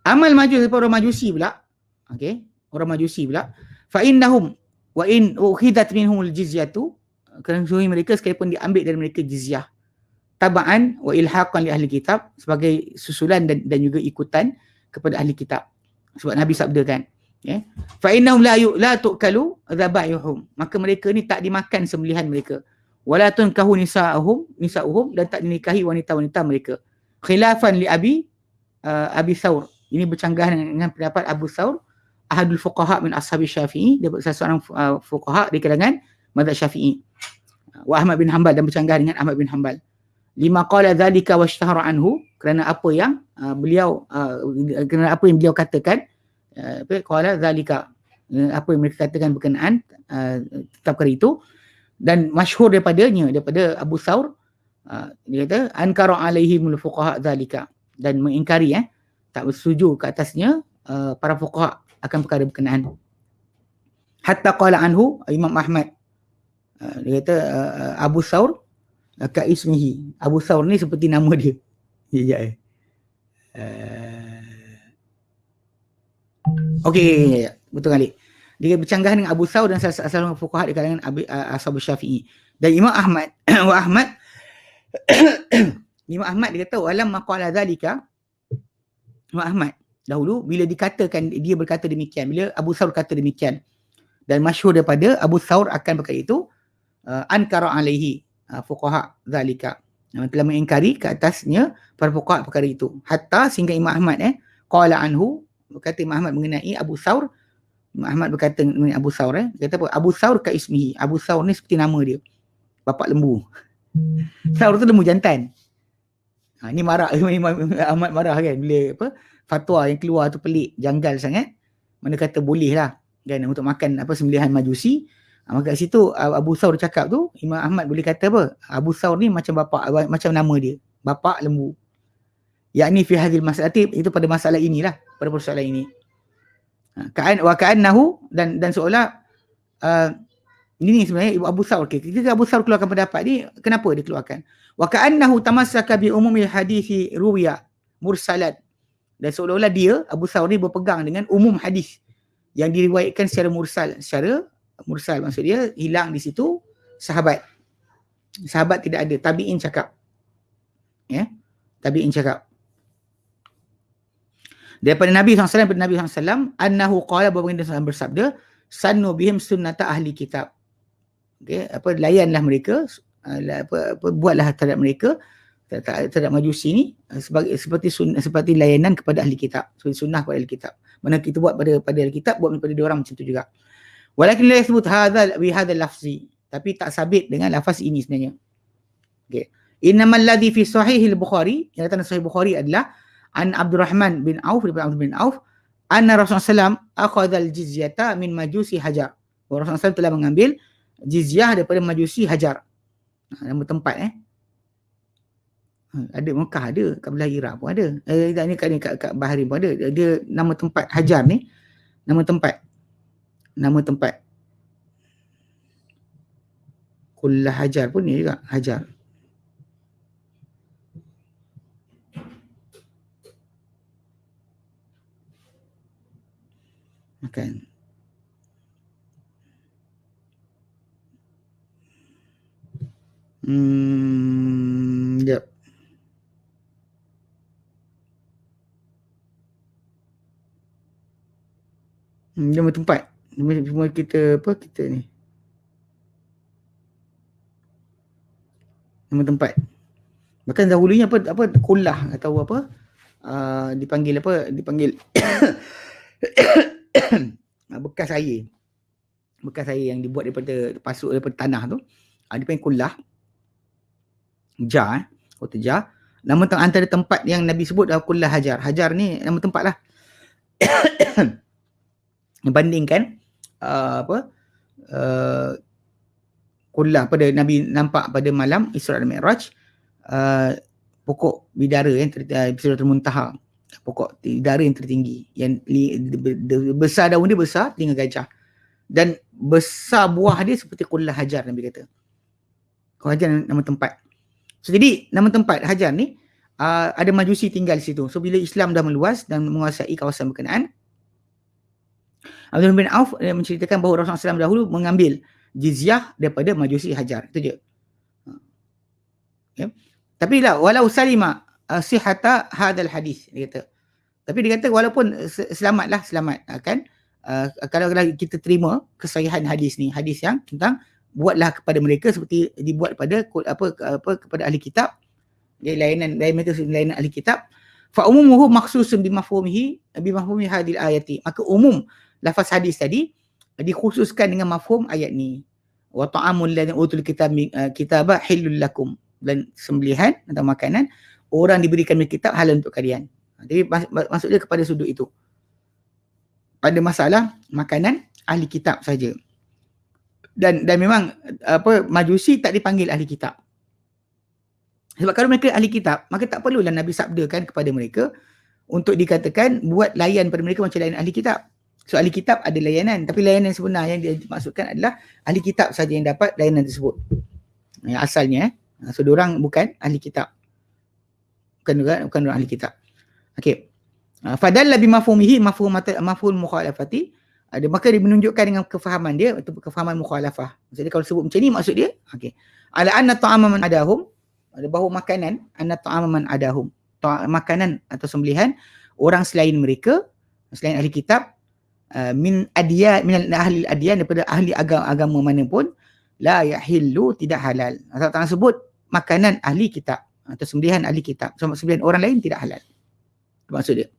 Amal majus, orang majusi pula. Okey, orang majusi pula. Fa innahum wa in ukhidat minhumul jizyatu, kerana mereka sekalipun diambil dari mereka jizyah, taba'an wa ilhaqan li ahli kitab, sebagai susulan dan juga ikutan kepada ahli kitab. Sebab Nabi sabda kan, fa innahum la tu'kalu dhabaihum, maka mereka ni tak dimakan sembelihan mereka. Wala tunkahu nisa'uhum, dan tak dinikahi wanita-wanita mereka. Khilafan li Abi Thawr, ini bercanggah dengan pendapat Abu Thawr, ahadul fuqaha min ashabi Syafi'i, dia seorang fuqaha di kalangan mazhab Syafi'i. Wa Ahmad bin Hanbal, dan bercanggah dengan Ahmad bin Hanbal. Lima qala dzalika washtahara anhu, kerana apa yang beliau katakan, qala dzalika, apa yang mereka katakan berkenaan tentang perkara itu, dan masyhur daripada Abu Thawr, dia kata ankara alaihimul fuqaha dzalika, dan mengingkari tak bersetuju ke atasnya para fuqaha akan perkara berkenaan. Hatta qala anhu Imam Ahmad, dia kata Abu Thawr ka ismihi, Abu Thawr ni seperti nama dia. Okey, betul kali. Dia bercanggah dengan Abu Thawr dan salah seorang fuqaha di kalangan ashab Syafi'i. Dan Imam Ahmad Imam Ahmad dia kata walam maqala zalika, Imam Ahmad dahulu bila dikatakan, dia berkata demikian, bila Abu Thawr kata demikian, dan masyhur daripada Abu Thawr akan perkara itu, ankara alaihi fuqaha zalika, telah mengingkari ke atasnya para fuqaha perkara itu. Hatta sehingga Imam Ahmad qala anhu, berkata Imam Ahmad mengenai Abu Thawr, Imam Ahmad berkata mengenai Abu Thawr, kata apa? Abu Thawr ka ismihi, Abu Thawr ni seperti nama dia, bapak lembu. Thawr tu lembu jantan. Ni marah Imam Ahmad marah kan, bila fatwa yang keluar tu pelik, janggal sangat. Mana kata boleh lah kan untuk makan sembelihan majusi. Maka kat situ Abu Thawr cakap tu, Imam Ahmad boleh kata apa? Abu Thawr ni macam bapak, macam nama dia, bapak lembu. Yakni fi hadhil masalati, itu pada masalah inilah, pada persoalan ini. Wa ka'annahu, dan seolah ini sebenarnya Abu Thawr. Ketika Abu Thawr keluarkan pendapat ni, kenapa dia keluarkan? Wa ka'annahu tamassaka bi umumil hadithi ruwiya mursalat, dan seolah-olah dia, Abu Thawr ni, berpegang dengan umum hadis yang diriwayatkan secara mursal, maksud dia hilang di situ sahabat tidak ada, tabi'in cakap, tabi'in cakap daripada Nabi SAW, annahu qala, bahawa Nabi SAW bersabda, sannu bihim sunnata ahli kitab. Layanlah mereka, buatlah terhadap mereka, terhadap majusi ni seperti layanan kepada ahli kitab, seperti sunnah kepada ahli kitab. Mana kita buat pada ahli kitab, buat pada dia orang macam tu juga. Walakin la yasbut hadha bi hadha lafzi, tapi tak sabit dengan lafaz ini sebenarnya. Okey. Innamal ladzi fi sahih al-Bukhari, yang datang sahih Bukhari adalah an Abdurrahman bin Auf, daripada Abdurrahman bin Auf, anna Rasulullah SAW akhadha al-jizyata min majusi Hajar. Rasulullah SAW telah mengambil jizyah daripada majusi Hajar. Nama tempat ada Mekah, ada kat belah Iraq pun ada. Kat Bahrain pun ada. Dia nama tempat Hajar ni Nama tempat. Nama tempat. Kullah Hajar pun ni juga. Hajar. Makan. Sekejap. Nama tempat. Nama kita apa kita ni. Nama tempat. Bahkan dahulunya apa Kullah atau apa dipanggil bekas air. Bekas air yang dibuat daripada pasuk daripada tanah tu. Dipanggil Kullah. Jar, kota Jar. Nama antara tempat yang Nabi sebut adalah Kullah Hajar. Hajar ni nama tempat lah. Bandingkan Kullah pada Nabi nampak pada malam Isra dan Mi'raj, pokok bidara yang Sidratul Muntaha, pokok bidara yang tertinggi, yang besar daun dia besar tinggal gajah, dan besar buah dia seperti Kullah Hajar. Nabi kata Kullah Hajar nama tempat. So, jadi nama tempat Hajar ni ada Majusi tinggal di situ. So bila Islam dah meluas dan menguasai kawasan berkenaan, Abdul bin Auf menceritakan bahawa Rasulullah SAW dahulu mengambil jizyah daripada Majusi Hajar. Itu je. Okay. Tapi lah, walau salima sihata hadal hadis, dia kata. Tapi dia kata walaupun selamat kan, kalau kita terima kesahihan hadis ni, hadis yang tentang buatlah kepada mereka seperti dibuat pada kepada ahli kitab, layanan ahli kitab, fa umumuhu makhsusun bimafhumihi hadil ayati, maka umum lafaz hadis tadi dikhususkan dengan mafhum ayat ni, wa ta'amul ladzina utul kitaba halul lakum, dan sembelihan atau makanan orang diberikan kitab halal untuk kalian. Jadi maksudnya kepada sudut itu, pada masalah makanan ahli kitab saja. Dan memang Majusi tak dipanggil ahli kitab. Sebab kalau mereka ahli kitab, maka tak perlulah Nabi sabdakan kepada mereka untuk dikatakan buat layan pada mereka macam layan ahli kitab. So ahli kitab ada layanan, tapi layanan sebenar yang dimaksudkan adalah ahli kitab saja yang dapat layanan tersebut. Yang asalnya so diorang bukan ahli kitab. Bukan diorang ahli kitab. Okey. Fadalla bimafhumihi mafhum mukhalafati. Maka dia menunjukkan dengan kefahaman dia, atau kefahaman mukhalafah. Maksudnya kalau sebut macam ni maksud dia, okey. Ala anna ta'ama man adahum, bahawa makanan, anna ta'ama man adahum, makanan atau sembelihan orang selain mereka, selain ahli kitab, min ahli adyan, daripada ahli agama mana pun, la yahillu, tidak halal. Atau tak sebut makanan ahli kitab atau sembelihan ahli kitab, sembelihan orang lain tidak halal. Itu maksud dia.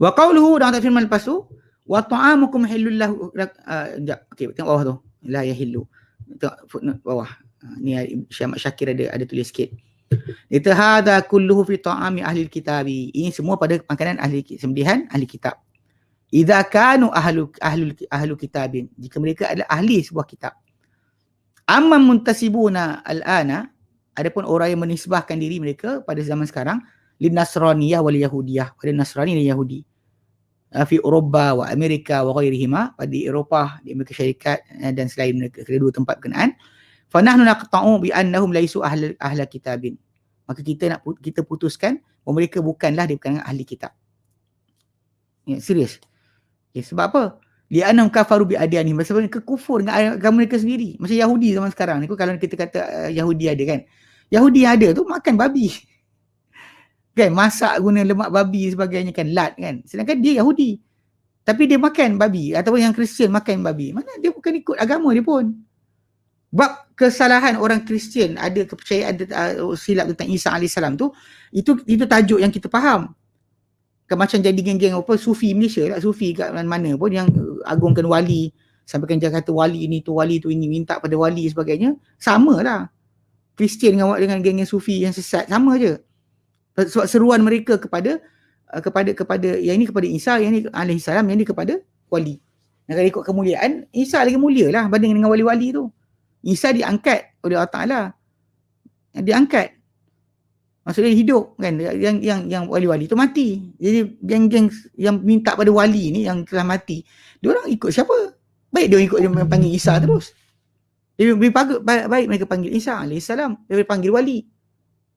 Wa qawluhu, dan firman lepas tu, wa ta'amukum halul lahu. Okey, tengok bawah tu. La yahillu. Tengok footnote bawah. Ni Syekh Syakir ada tulis sikit. Itu hadza kulluhu fi ta'ami ahli kitabi. Ini semua pada makanan ahli sembelihan ahli kitab. Idza kanu ahlu kitabin, jika mereka adalah ahli sebuah kitab. Amma muntasibuna al-ana, adapun orang yang menisbahkan diri mereka pada zaman sekarang lin nasraniyah wal yahudiyah, pada Nasrani dan Yahudi, fi Eropah wa Amerika wa ghairihima, pada Eropah, di Amerika Syarikat dan selain mereka, kedua tempat berkenaan. Fa nahnu naqta'u bi annahum laisu ahla kitabin, maka kita putuskan bahawa mereka bukanlah daripada ahli kitab. Ya, serius. Okay, sebab apa? Li'annahum kafaru bi adyanihim, sebab mereka kufur dengan agama mereka sendiri. Macam Yahudi zaman sekarang ni, kalau kita kata Yahudi ada kan, Yahudi ada tu makan babi kan, masak guna lemak babi sebagainya kan, lat kan, sedangkan dia Yahudi tapi dia makan babi, ataupun yang Kristian makan babi. Mana dia bukan ikut agama dia pun. Bab kesalahan orang Kristian ada kepercayaan silap tentang Isa AS tu, itu tajuk yang kita faham. Macam jadi geng-geng Sufi Malaysia lah, Sufi kat mana pun yang agungkan wali, sampaikan dia kata wali ini tu ini, minta pada wali sebagainya, sama lah Kristian dengan geng-geng Sufi yang sesat, sama je. Sebab seruan mereka kepada yang ini kepada Isa, yang ini alaihi salam, yang ini kepada wali. Dan kalau ikut kemuliaan, Isa lagi mulia lah banding dengan wali-wali tu. Isa diangkat oleh Allah Ta'ala, diangkat. Maksudnya hidup kan, yang wali-wali tu mati. Jadi geng-geng yang minta pada wali ni yang telah mati, dia orang ikut siapa? Baik dia ikut dia panggil Isa terus. Lebih baik mereka panggil Isa alaihissalam daripada panggil wali.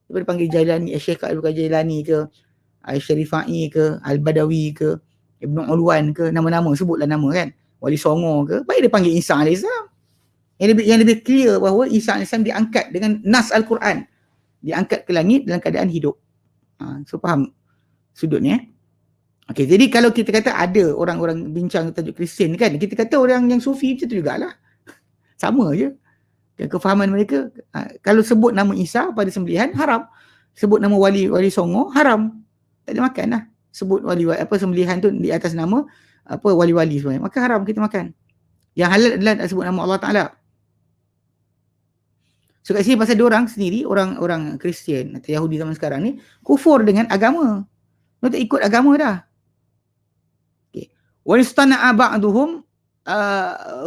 Daripada panggil Jailani, Syekh Abdul Qadir Jailani ke, Syarifai ke, Al-Badawi ke, Ibn Ulwan ke, nama-nama sebutlah nama kan. Wali Songo ke, baik dia panggil Isa alaihissalam. Yang lebih clear bahawa Isa alaihissalam diangkat dengan nas Al-Quran. Diangkat ke langit dalam keadaan hidup. So faham sudutnya. Okay, jadi kalau kita kata ada orang-orang bincang tajuk Kristian kan, kita kata orang yang sufi macam tu jugalah. Sama je. Kefahaman mereka, kalau sebut nama Isa pada sembelihan, haram. Sebut nama wali Songo, haram. Tak ada makan lah. Sebut wali sembelihan tu di atas nama wali-wali sebenarnya, maka haram kita makan. Yang halal adalah nak sebut nama Allah Ta'ala. So kat sini pasal diorang sendiri, orang Kristian atau Yahudi zaman sekarang ni, kufur dengan agama. Mereka tak ikut agama dah. Okay. Wa istana'a ba'duhum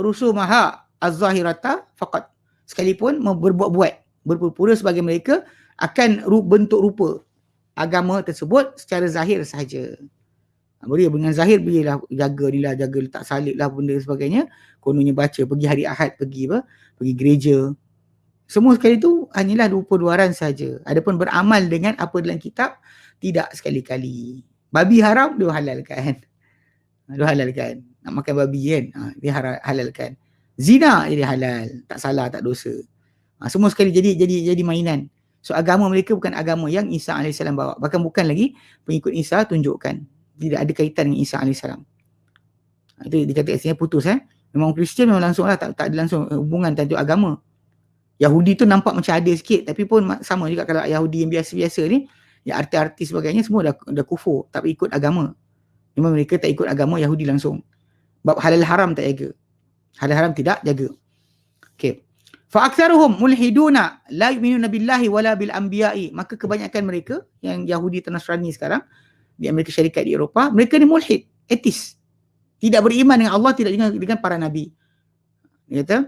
rusumaha az-zahirata faqat. Sekalipun berbuat-buat, berpura-pura sebagai mereka akan bentuk rupa agama tersebut secara zahir sahaja. Boleh dengan zahir, bolehlah jaga letak salib lah benda sebagainya. Kononnya baca, pergi hari Ahad, pergi gereja. Semua sekali tu hanyalah rupa luaran saja. Adapun beramal dengan apa dalam kitab, tidak sekali-kali. Babi haram, dia halalkan. Dia halalkan. Nak makan babi kan, dia halalkan. Zina jadi halal, tak salah, tak dosa. Semua sekali jadi mainan. So agama mereka bukan agama yang Isa AS bawa. Bahkan bukan lagi pengikut Isa tunjukkan. Tidak ada kaitan dengan Isa AS. Itu dikatakan sini putus. Memang Kristian memang langsung lah, tak ada langsung hubungan tajuk agama. Yahudi tu nampak macam ada sikit, tapi pun sama juga kalau Yahudi yang biasa-biasa ni, yang artis-artis sebagainya, semua dah kufur, tak ikut agama. Memang mereka tak ikut agama Yahudi langsung. Bab halal haram tak jaga. Halal haram tidak jaga. Okay. Fa'aktsaruhum mulhiduna la yu'minuna billahi wala bil anbiya'i. Maka kebanyakan mereka yang Yahudi dan Nasrani sekarang di Amerika Syarikat, di Eropah, mereka ni mulhid, etis. Tidak beriman dengan Allah, tidak dengan para nabi. Dia kata,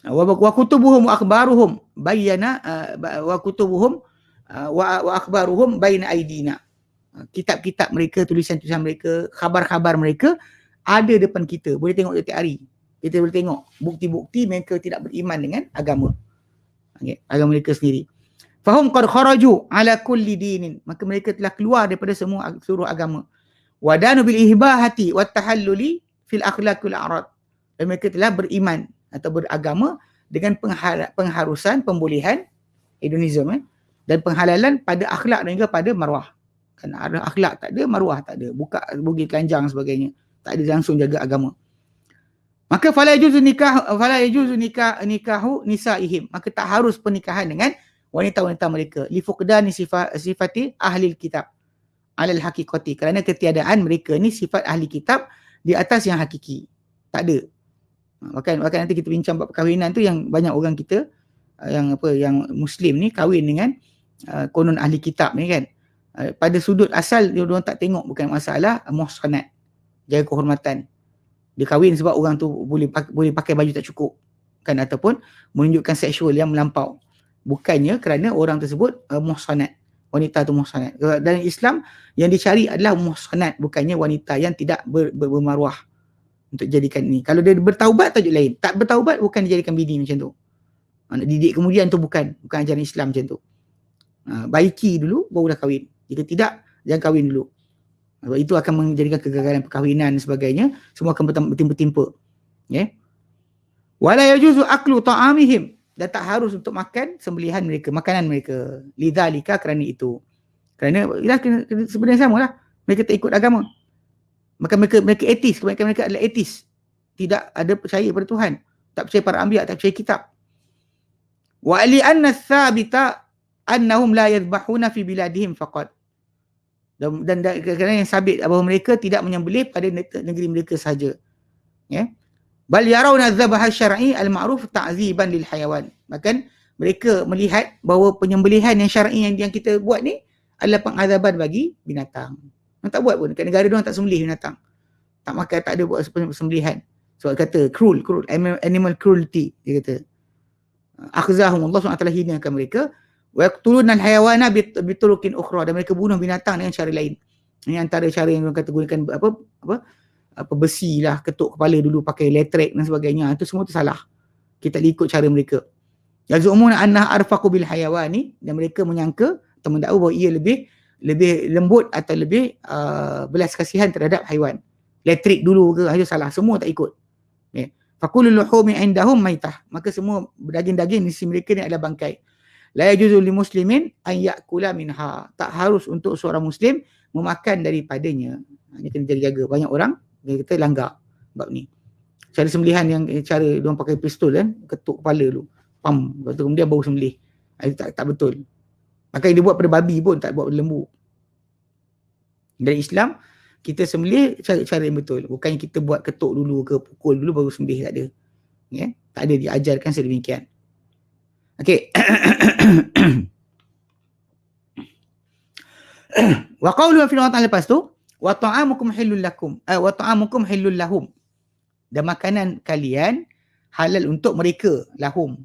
wa kutubuhum wa akhbaruhum bayyana wa kutubuhum wa akhbaruhum baina aidina. Kitab-kitab mereka, tulisan-tulisan mereka, khabar-khabar mereka ada depan kita. Boleh tengok setiap hari. Kita boleh tengok bukti-bukti mereka tidak beriman dengan agama. Okay. Agama mereka sendiri. Fahum qad kharaju ala kulli dinin. Maka mereka telah keluar daripada seluruh agama. Wadanu bil ihbahati wat tahalluli fil akhlaq wal a'rad. Dan mereka telah beriman atau beragama dengan pengharusan, pembolehan, hedonisme, dan penghalalan pada akhlak dan juga pada maruah. Kan ada akhlak tak ada, maruah tak ada, buka bugi telanjang sebagainya, tak ada langsung jaga agama. Maka fala yajuzu nikahu nisaihim. Maka tak harus pernikahan dengan wanita-wanita mereka. Li fuqdani sifati ahli kitab alal haqiqati. Kerana ketiadaan mereka ni sifat ahli kitab di atas yang hakiki. Tak ada. Bahkan nanti kita bincang bab perkahwinan tu, yang banyak orang kita yang muslim ni kahwin dengan konon ahli kitab ni kan. Pada sudut asal dia orang tak tengok, bukan masalah muhsanat, jaga kehormatan. Dia kahwin sebab orang tu boleh pakai baju tak cukup kan, ataupun menunjukkan seksual yang melampau. Bukannya kerana orang tersebut muhsanat, wanita tu muhsanat. Dalam Islam yang dicari adalah muhsanat, bukannya wanita yang tidak bermaruah untuk jadikan ni. Kalau dia bertaubat tajuk lain. Tak bertaubat bukan dijadikan bini macam tu. Nak didik kemudian tu bukan ajaran Islam macam tu. Baiki dulu barulah kahwin. Jika tidak, jangan kahwin dulu. Sebab itu akan menjadikan kegagalan perkahwinan dan sebagainya. Semua akan bertimpa-timpa. Okay? Wala yajuzu aklu ta'amihim. Dan tak harus untuk makan sembelihan mereka, makanan mereka. Lidzalika, kerana itu. Kerana sebenarnya samalah. Mereka tak ikut agama. Maka mereka etis, kebanyakan mereka adalah etis. Tidak ada percaya pada Tuhan. Tak percaya para anbiya, tak percaya kitab. Wa li anna tsabita annahum la yadhbahuna fi biladihim faqat. Dan kerana yang sabit bahawa mereka tidak menyembelih pada negeri mereka sahaja. Ya. Bal yarawna dzabha syar'i al-ma'ruf ta'ziban lil hayawan. Bahkan mereka melihat bahawa penyembelihan yang syar'i yang kita buat ni adalah pengazaban bagi binatang. Mereka tak buat pun. Dekat negara diorang tak sembelih binatang. Tak makan, tak ada buat sembelihan. Sebab kata cruel, animal cruelty. Dia kata. Akhzahum, Allah SWT hinakan mereka. Wa yaqtuluna al-hayawana biturukin ukhra, dan mereka bunuh binatang dengan cara lain. Ini antara cara yang orang kata gunakan apa besi lah, ketuk kepala dulu pakai elektrik dan sebagainya. Itu semua tu salah. Kita ikut cara mereka. Yazumuna anna arfaqu bil hayawani, dan mereka menyangka atau mendakwa bahawa ia lebih lembut atau lebih belas kasihan terhadap haiwan. Elektrik dulu ke, itu salah. Semua tak ikut. Okay. Faqulul luhumi indahum maitah, maka semua daging-daging di sisi mereka ni adalah bangkai. La yajuzu lil muslimin an ya'kula minha, tak harus untuk seorang muslim memakan daripadanya. Ini kena jaga. Banyak orang dia kata langgar bab ni. Cara sembelihan yang cara dia orang pakai pistol kan, ketuk kepala dulu. Pam, lepas tu kemudian baru sembelih. Itu tak betul. Maka dia buat pada babi pun tak buat pada lembu. Dari Islam kita sembelih cara yang betul. Bukan kita buat ketuk dulu ke pukul dulu baru sembelih, tak ada. Ya, tak ada diajarkan sedemikian. Okey. Wa qawlu fi al lepas tu wa ta'amukum halul lakum wa ta'amukum halul lahum, dan makanan kalian halal untuk mereka. Lahum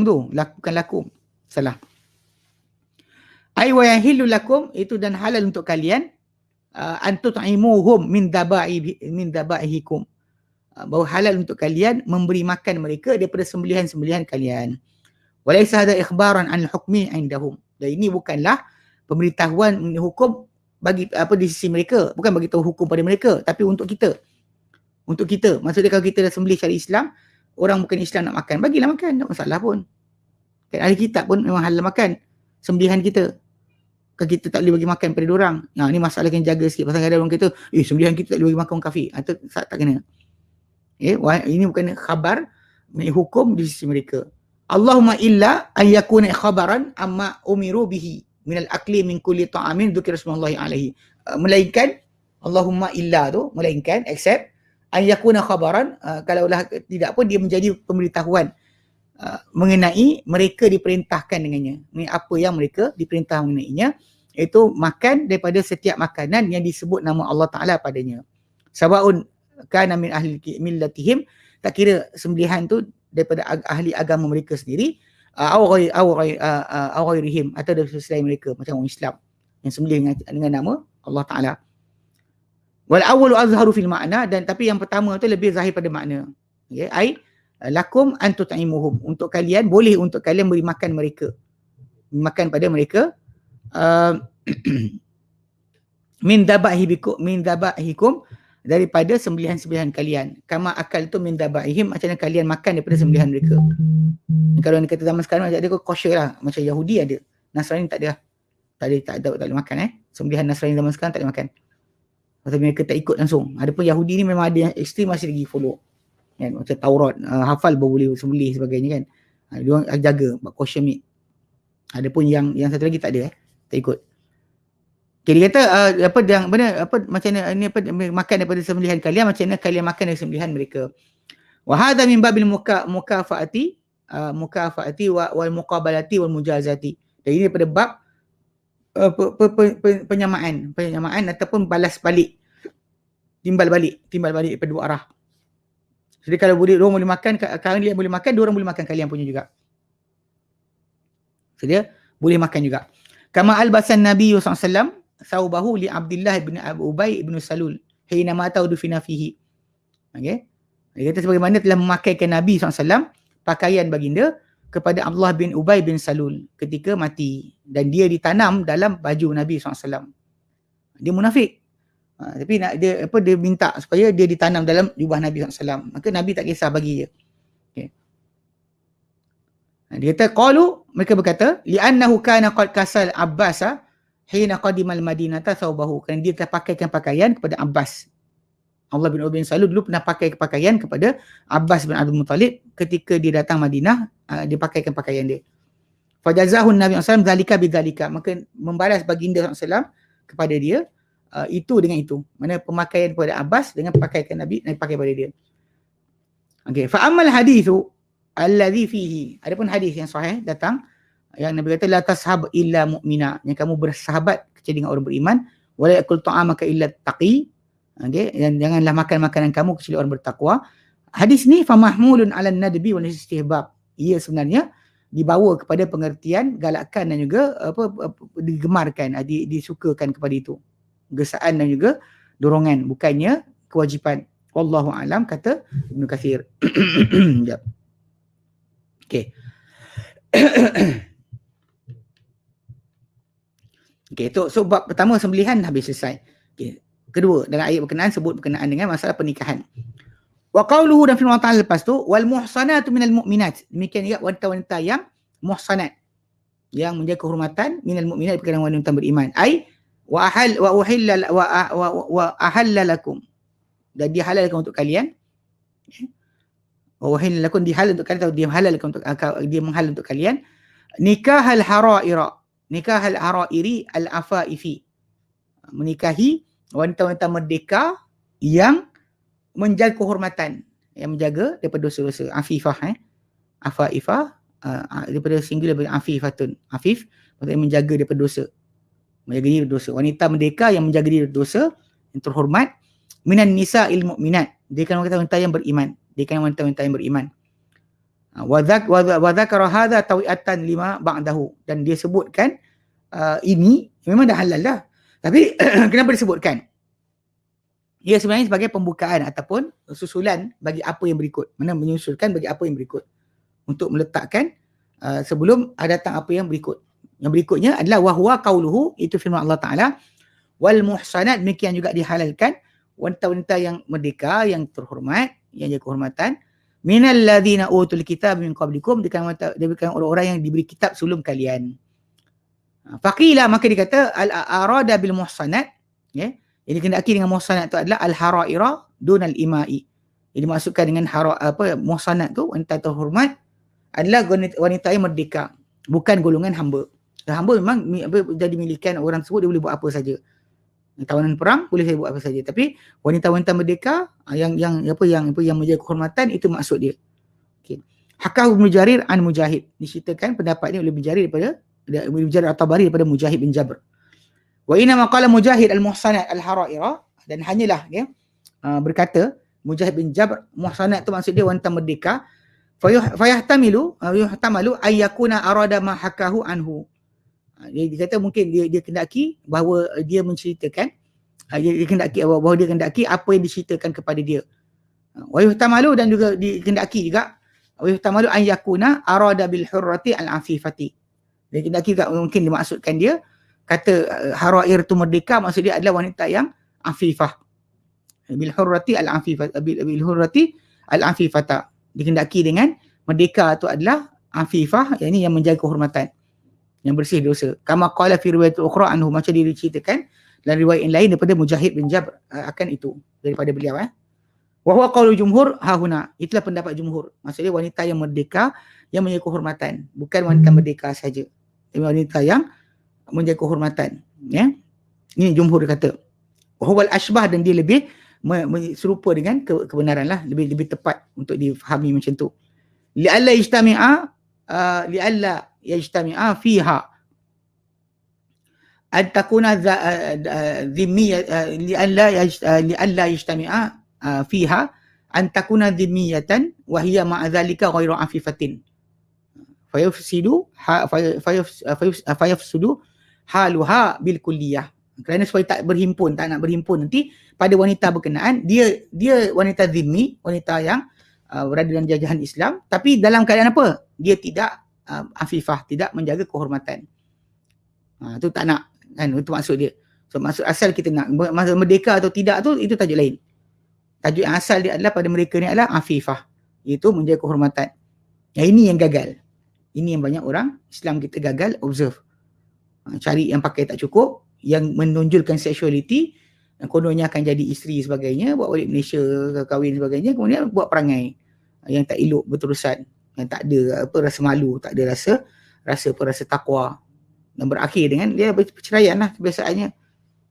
tu bukan lakum, salah. Ai wa yahillu lakum, itu dan halal untuk kalian antut'imuhum min dabaihikum, bahawa halal untuk kalian memberi makan mereka daripada sembelihan-sembelihan kalian. Walaysa hadha ikhbaran an al-hukmi indahum, dan ini bukanlah pemberitahuan hukum bagi di sisi mereka, bukan bagi tahu hukum pada mereka, tapi untuk kita. Maksudnya kalau kita dah sembelih syariat Islam, orang bukan Islam nak makan, bagilah makan, tak masalah pun. Kan ahli kitab pun memang halal makan sembelihan kita. Kan kita tak boleh bagi makan pada diorang. Ni masalah kena jaga sikit. Pasal kadang orang kata, sembelihan kita tak boleh bagi makan orang kafir. Itu tak kena. Ini bukan khabar, ini hukum di sisi mereka. Allahumma illa an yakuna khabaran amma umiru bihi minal akli min kulli ta'amin dzukira rasulullahi alaihi. Melainkan Allahumma illa tu, melainkan except an yakuna khabaran, kalaulah tidak pun dia menjadi pemberitahuan mengenai mereka diperintahkan dengannya. Ini apa yang mereka diperintah mengenainya, iaitu makan daripada setiap makanan yang disebut nama Allah Ta'ala padanya. Sabaun kana min ahli millatihim, tak kira sembelihan tu daripada ahli agama mereka sendiri, ghairihim, atau dari selain mereka, macam orang Islam yang sembelih dengan nama Allah Ta'ala. Wal awwalu azharu fil ma'na, dan tapi yang pertama tu lebih zahir pada makna. Ai lakum an tut'imuhum, untuk kalian, boleh untuk kalian beri makan mereka, makan pada mereka min dabahikum, daripada sembelihan-sembelihan kalian. Kama akal tu min dabaihim, macam mana kalian makan daripada sembelihan mereka. Kalau ni kata zaman sekarang macam ada kosher lah, macam Yahudi ada, Nasrani tak ada. Tak boleh makan sembelihan Nasrani zaman sekarang tak boleh makan. Pasal mereka tak ikut langsung. Ada pun Yahudi ni memang ada yang ekstrim masih lagi follow. Kan, macam Taurat, hafal baru boleh sembelih sebagainya kan. Dia orang jaga kosher meat. Ada pun yang satu lagi tak ada, tak ikut. Okay, dia kata macam mana makan daripada sembelihan kalian, macam mana kalian makan dari sembelihan mereka. Wa hadha min babil mukafaati wal muqabalati wal mujazati. Dan ini daripada bab penyamaan ataupun balas balik, timbal balik daripada dua arah. Jadi kalau diorang boleh makan, kalian boleh makan, diorang boleh makan kalian punya juga. So dia boleh makan juga. Kama albasan Nabi SAW saubahu li Abdullah bin Abu Ubay bin Salul hina mata udfina fihi. Okey. Dia kata sebagaimana telah memakaikan Nabi SAW pakaian baginda kepada Abdullah bin Ubay bin Salul ketika mati, dan dia ditanam dalam baju Nabi SAW. Dia munafik. Tapi dia minta supaya dia ditanam dalam jubah Nabi SAW. Maka Nabi tak kisah bagi dia. Okay. Dia kata qalu, mereka berkata li'annahu kana qad kasal Abbasa hina qadimal Madinata thawbahu, kerana dia telah pakaikan pakaian kepada Abbas. Allah bin Ubay bin Salul dulu pernah pakai pakaian kepada Abbas bin Abdul Muttalib ketika dia datang Madinah, dia pakaikan pakaian dia. Fajazahu Nabi SAW zalika bidzalika, maka membalas baginda SAW kepada dia itu dengan itu. Mana pemakaian kepada Abbas dengan pakaikan Nabi pakai pada dia. Okey, fa amal hadithu alladhi fihi, adapun hadis yang sahih datang yang Nabi kata la tashab illa mu'mina, yang kamu bersahabat kecuali dengan orang beriman, wala yakul ta'amaka illa taqi. Okey, dan janganlah makan makanan kamu kecuali orang bertakwa. Hadis ni fa mahmulun 'ala an-nadbi wal istihbab, ia sebenarnya dibawa kepada pengertian galakan dan juga digemarkan, disukakan kepada itu. Gesaan dan juga dorongan, bukannya kewajipan. Wallahu alam, kata Ibnu Katsir. Sekejap. Okey. Okey, so bab pertama sembelihan habis selesai. Okey. Kedua, dalam ayat berkenaan sebut berkenaan dengan masalah pernikahan. Wa qauluhu, dan firman Allah lepas tu, wal muhsanatu minal mu'minat. Demikian juga wanita-wanita yang muhsanat, yang menjaga kehormatan, minal mu'minat, daripada wanita beriman. Ai wa ahalla lakum, dan dihalalkan untuk kalian. Wa uhilla lakum, dihalal untuk kalian, atau dia menghalal untuk kalian, nikahal harairi al-afaifi, menikahi wanita-wanita merdeka yang menjaga kehormatan, yang menjaga daripada dosa-dosa. Afifah, afaifah, daripada singular daripada afifatun. Afif maksudnya menjaga daripada dosa, menjaga diri daripada dosa. Wanita merdeka yang menjaga diri daripada dosa, yang terhormat. Minan nisa'il mu'minat, dia kan wanita-wanita yang beriman, dia kan wanita-wanita yang beriman. Wa dzakara hadza tawi'atan lima ba'dahu, dan dia sebutkan ini memang dah halal dah, tapi kenapa disebutkan? Ia sebenarnya sebagai pembukaan ataupun susulan bagi apa yang berikut. Mana menyusulkan bagi apa yang berikut, untuk meletakkan sebelum datang apa yang berikut. Yang berikutnya adalah wahwa qauluhu, itu firman Allah Ta'ala, wal muhsanat, demikian juga dihalalkan wanita-wanita yang merdeka, yang terhormat, yang jaga kehormatan, minal ladzina utul kitab min qablikum, demikian orang-orang yang diberi kitab sebelum kalian. Faqila, maka dikata al-arada bil muhsanat, ya, yang dikendaki dengan muhsanat itu adalah al-haraira dunal imai. Jadi dimaksudkan dengan muhsanat tu, wanita terhormat, adalah wanita yang merdeka, bukan golongan hamba. Hamba memang jadi milikan orang tersebut, dia boleh buat apa saja. Tawanan perang boleh saya buat apa saja, tapi wanita-wanita merdeka yang menjaga kehormatan, itu maksud dia. Okey. Hakahu Ibnu Jarir an Mujahid, diceritakan pendapat ini oleh Ibnu Jarir At-Tabari daripada Mujahid bin Jabr. Wa inna maqala Mujahid al-muhsanat al-haraira, dan hanyalah dia berkata Mujahid bin Jabr, muhsanat tu maksud dia wanita merdeka. Fayahtamilu ayyakuna arada ma hakahu anhu. Dia kata mungkin dia kendaki bahawa dia menceritakan, dia kendaki bahawa dia kendaki apa yang diceritakan kepada dia. Wa yuhtamalu, dan juga dikendaki juga wa yuhtamalu an yakuna arada bil hurrati al-afifati. Dia kendaki juga mungkin dimaksudkan dia kata harair tu merdeka, maksud dia adalah wanita yang afifah. Bil hurrati al-afifah, bil hurrati al-afifata. Dikendaki dengan merdeka tu adalah afifah, yakni yang menjaga kehormatan, yang bersih dosa. Kama qala fi riwayat ukhra anhu, macam dia diceritakan dalam riwayat yang lain daripada Mujahid bin Jabr akan itu, daripada beliau. Wa huwa qaulu jumhur hahuna, itulah pendapat jumhur. Maksudnya wanita yang merdeka yang menjaga kehormatan, bukan wanita merdeka saja, tapi wanita yang menjaga kehormatan, ya. Ini jumhur kata. Wa huwa al-ashbah, dan dia lebih serupa dengan kebenaran lah, lebih tepat untuk difahami macam tu. Li'alla yajtami'a fiha an takuna li'alla yajtami'a fiha an takuna dhimmiyatan wa hiya ma'a dhalika ghairu afifatin fayafsudu haluha bil kulliyah. Kerana supaya tak nak berhimpun nanti pada wanita berkenaan, dia wanita zimmi, wanita yang berada dalam jajahan Islam, tapi dalam keadaan apa? Dia tidak afifah, tidak menjaga kehormatan. Itu tak nak, kan? Itu maksud dia. So maksud asal kita nak merdeka atau tidak tu, itu tajuk lain. Tajuk yang asal dia adalah pada mereka ni adalah afifah, iaitu menjaga kehormatan. Yang ini yang gagal. Ini yang banyak orang Islam kita gagal observe. Cari yang pakai tak cukup, yang menonjolkan sexuality, yang kononnya akan jadi isteri sebagainya, buat balik Malaysia, kahwin sebagainya, kemudian buat perangai yang tak elok berterusan, yang tak ada rasa malu, tak ada rasa takwa, dan berakhir dengan dia perceraian lah kebiasaannya.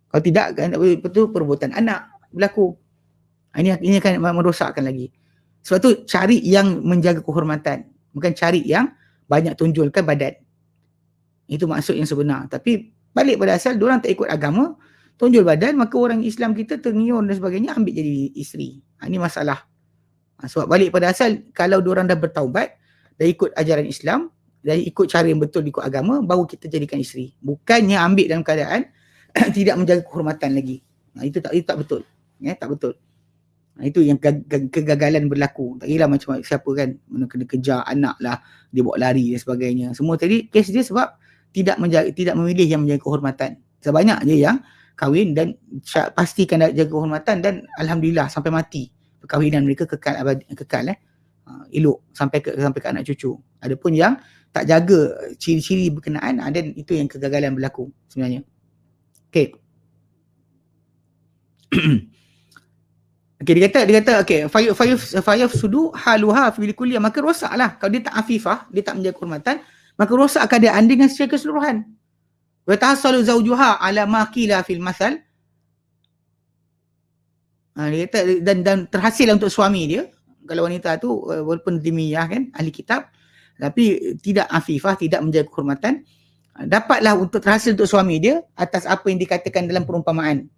Kalau tidak, kan betul perbuatan anak berlaku. Ini akan merosakkan lagi. Sebab tu cari yang menjaga kehormatan, bukan cari yang banyak tunjulkan badan. Itu maksud yang sebenar. Tapi balik pada asal, diorang tak ikut agama, tunjul badan, maka orang Islam kita tergiur dan sebagainya, ambil jadi isteri. Ini masalah. Sebab balik pada asal, kalau diorang dah bertaubat dan ikut ajaran Islam dan ikut cara yang betul, ikut agama, baru kita jadikan isteri. Bukannya ambil dalam keadaan tidak menjaga kehormatan lagi. Itu tak betul. Tak betul. Itu yang kegagalan berlaku. Tak kira macam siapa kan, mana kena kejar anak lah, dia bawa lari dan sebagainya. Semua tadi kes dia sebab tidak memilih yang menjaga kehormatan. Sebanyak je yang kahwin dan pastikan jaga kehormatan, dan alhamdulillah sampai mati perkahwinan mereka kekal elok sampai ke anak cucu. Adapun yang tak jaga ciri-ciri berkenaan, dan itu yang kegagalan berlaku sebenarnya. Okey. Okey, dia kata okey, fayaf sudu haluha fi kulliyah, maka rosaklah kalau dia tak afifah, dia tak menjaga kehormatan, maka rosak keadaan dengan secara keseluruhan. Wa tahassalu zawjuha ala ma qila fil masal. Dia kata dan terhasil untuk suami dia, kalau wanita tu walaupun dimiyah kan, ahli kitab, tapi tidak afifah, tidak menjaga kehormatan, dapatlah untuk terhasil untuk suami dia atas apa yang dikatakan dalam perumpamaan.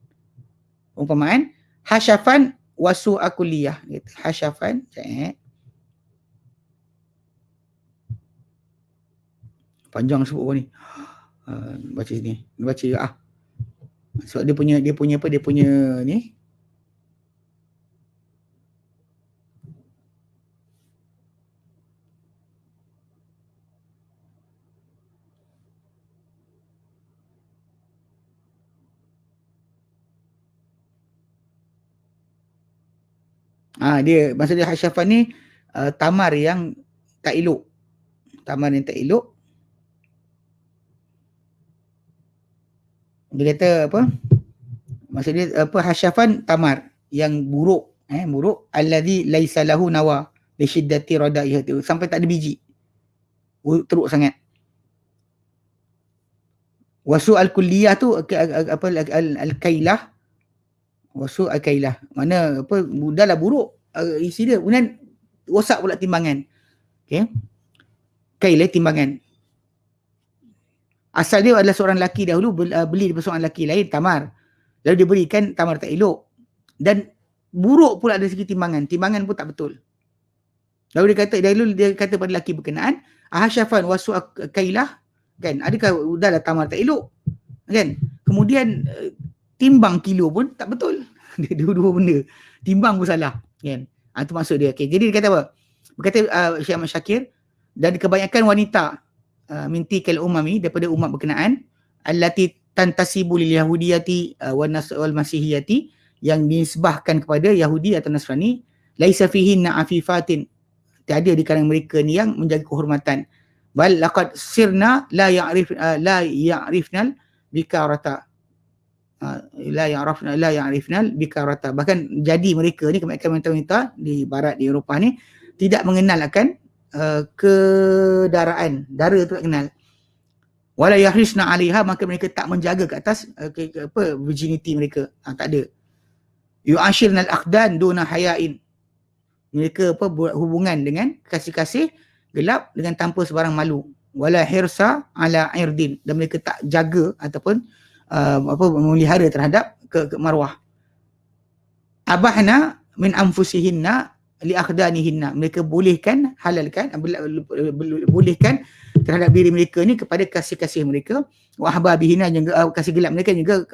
Hasyafan wasu'a kulliyah. Hasyafan, panjang sebut apa ni. Baca sini. Baca sebab dia punya ni. Dia maksud dia hasyafan ni tamar yang tak elok. Tamar yang tak elok. Dia kata apa? Maksud dia apa, hasyafan tamar yang buruk, buruk, alladhi laisa lahu nawa li shiddati radaihi, sampai tak ada biji. Teruk sangat. Wasu al-kulliyah tu apa, al-kailah. Wasu al-kailah. Mana apa, mudahlah buruk isi dia, kemudian rosak pula timbangan. Okey. Kailah timbangan. Asal dia adalah seorang lelaki dahulu beli daripada seorang lelaki lain tamar. Lalu dia berikan tamar tak elok. Dan buruk pula dari segi timbangan. Timbangan pun tak betul. Lalu dia kata pada lelaki berkenaan, ahasyafan wasu kailah, kan? Adakah udahlah tamar tak elok? Kan? Kemudian timbang kilo pun tak betul. Dia dua benda. Timbang pun salah, kan? Itu maksud dia. Okay. Jadi dia kata apa? Berkata Syekh Ahmad Syakir, dan kebanyakan wanita mintikal umami, daripada umat berkenaan, allati tantasibu lil yahudiyati wal masihiyati, yang dinisbahkan kepada Yahudi atau Nasrani, laisa fihinna afifatin, tiada di kalangan mereka ni yang menjaga kehormatan. Bal laqad sirna la ya'rifnal bikarata. La ya'rifnal bikarata. Bahkan jadi mereka ni, kebanyakan wanita di barat, di Eropah ni, tidak mengenal akan kedaraan, dara tu tak kenal. Wala yahrisna 'alaiha, maka mereka tak menjaga ke atas virginity mereka. Tak ada. Yu'ashirnal aqdan duna hayain. Mereka buat hubungan dengan kasih-kasih gelap dengan tanpa sebarang malu. Wala hirsa 'ala irdin, dan mereka tak jaga ataupun memelihara terhadap ke marwah. Abahna min anfusihinna li akhdanihinna, mereka bolehkan, halalkan, bolehkan terhadap diri mereka ni kepada kasih-kasih mereka, wa ahbabihinna, juga kasih gelap mereka, juga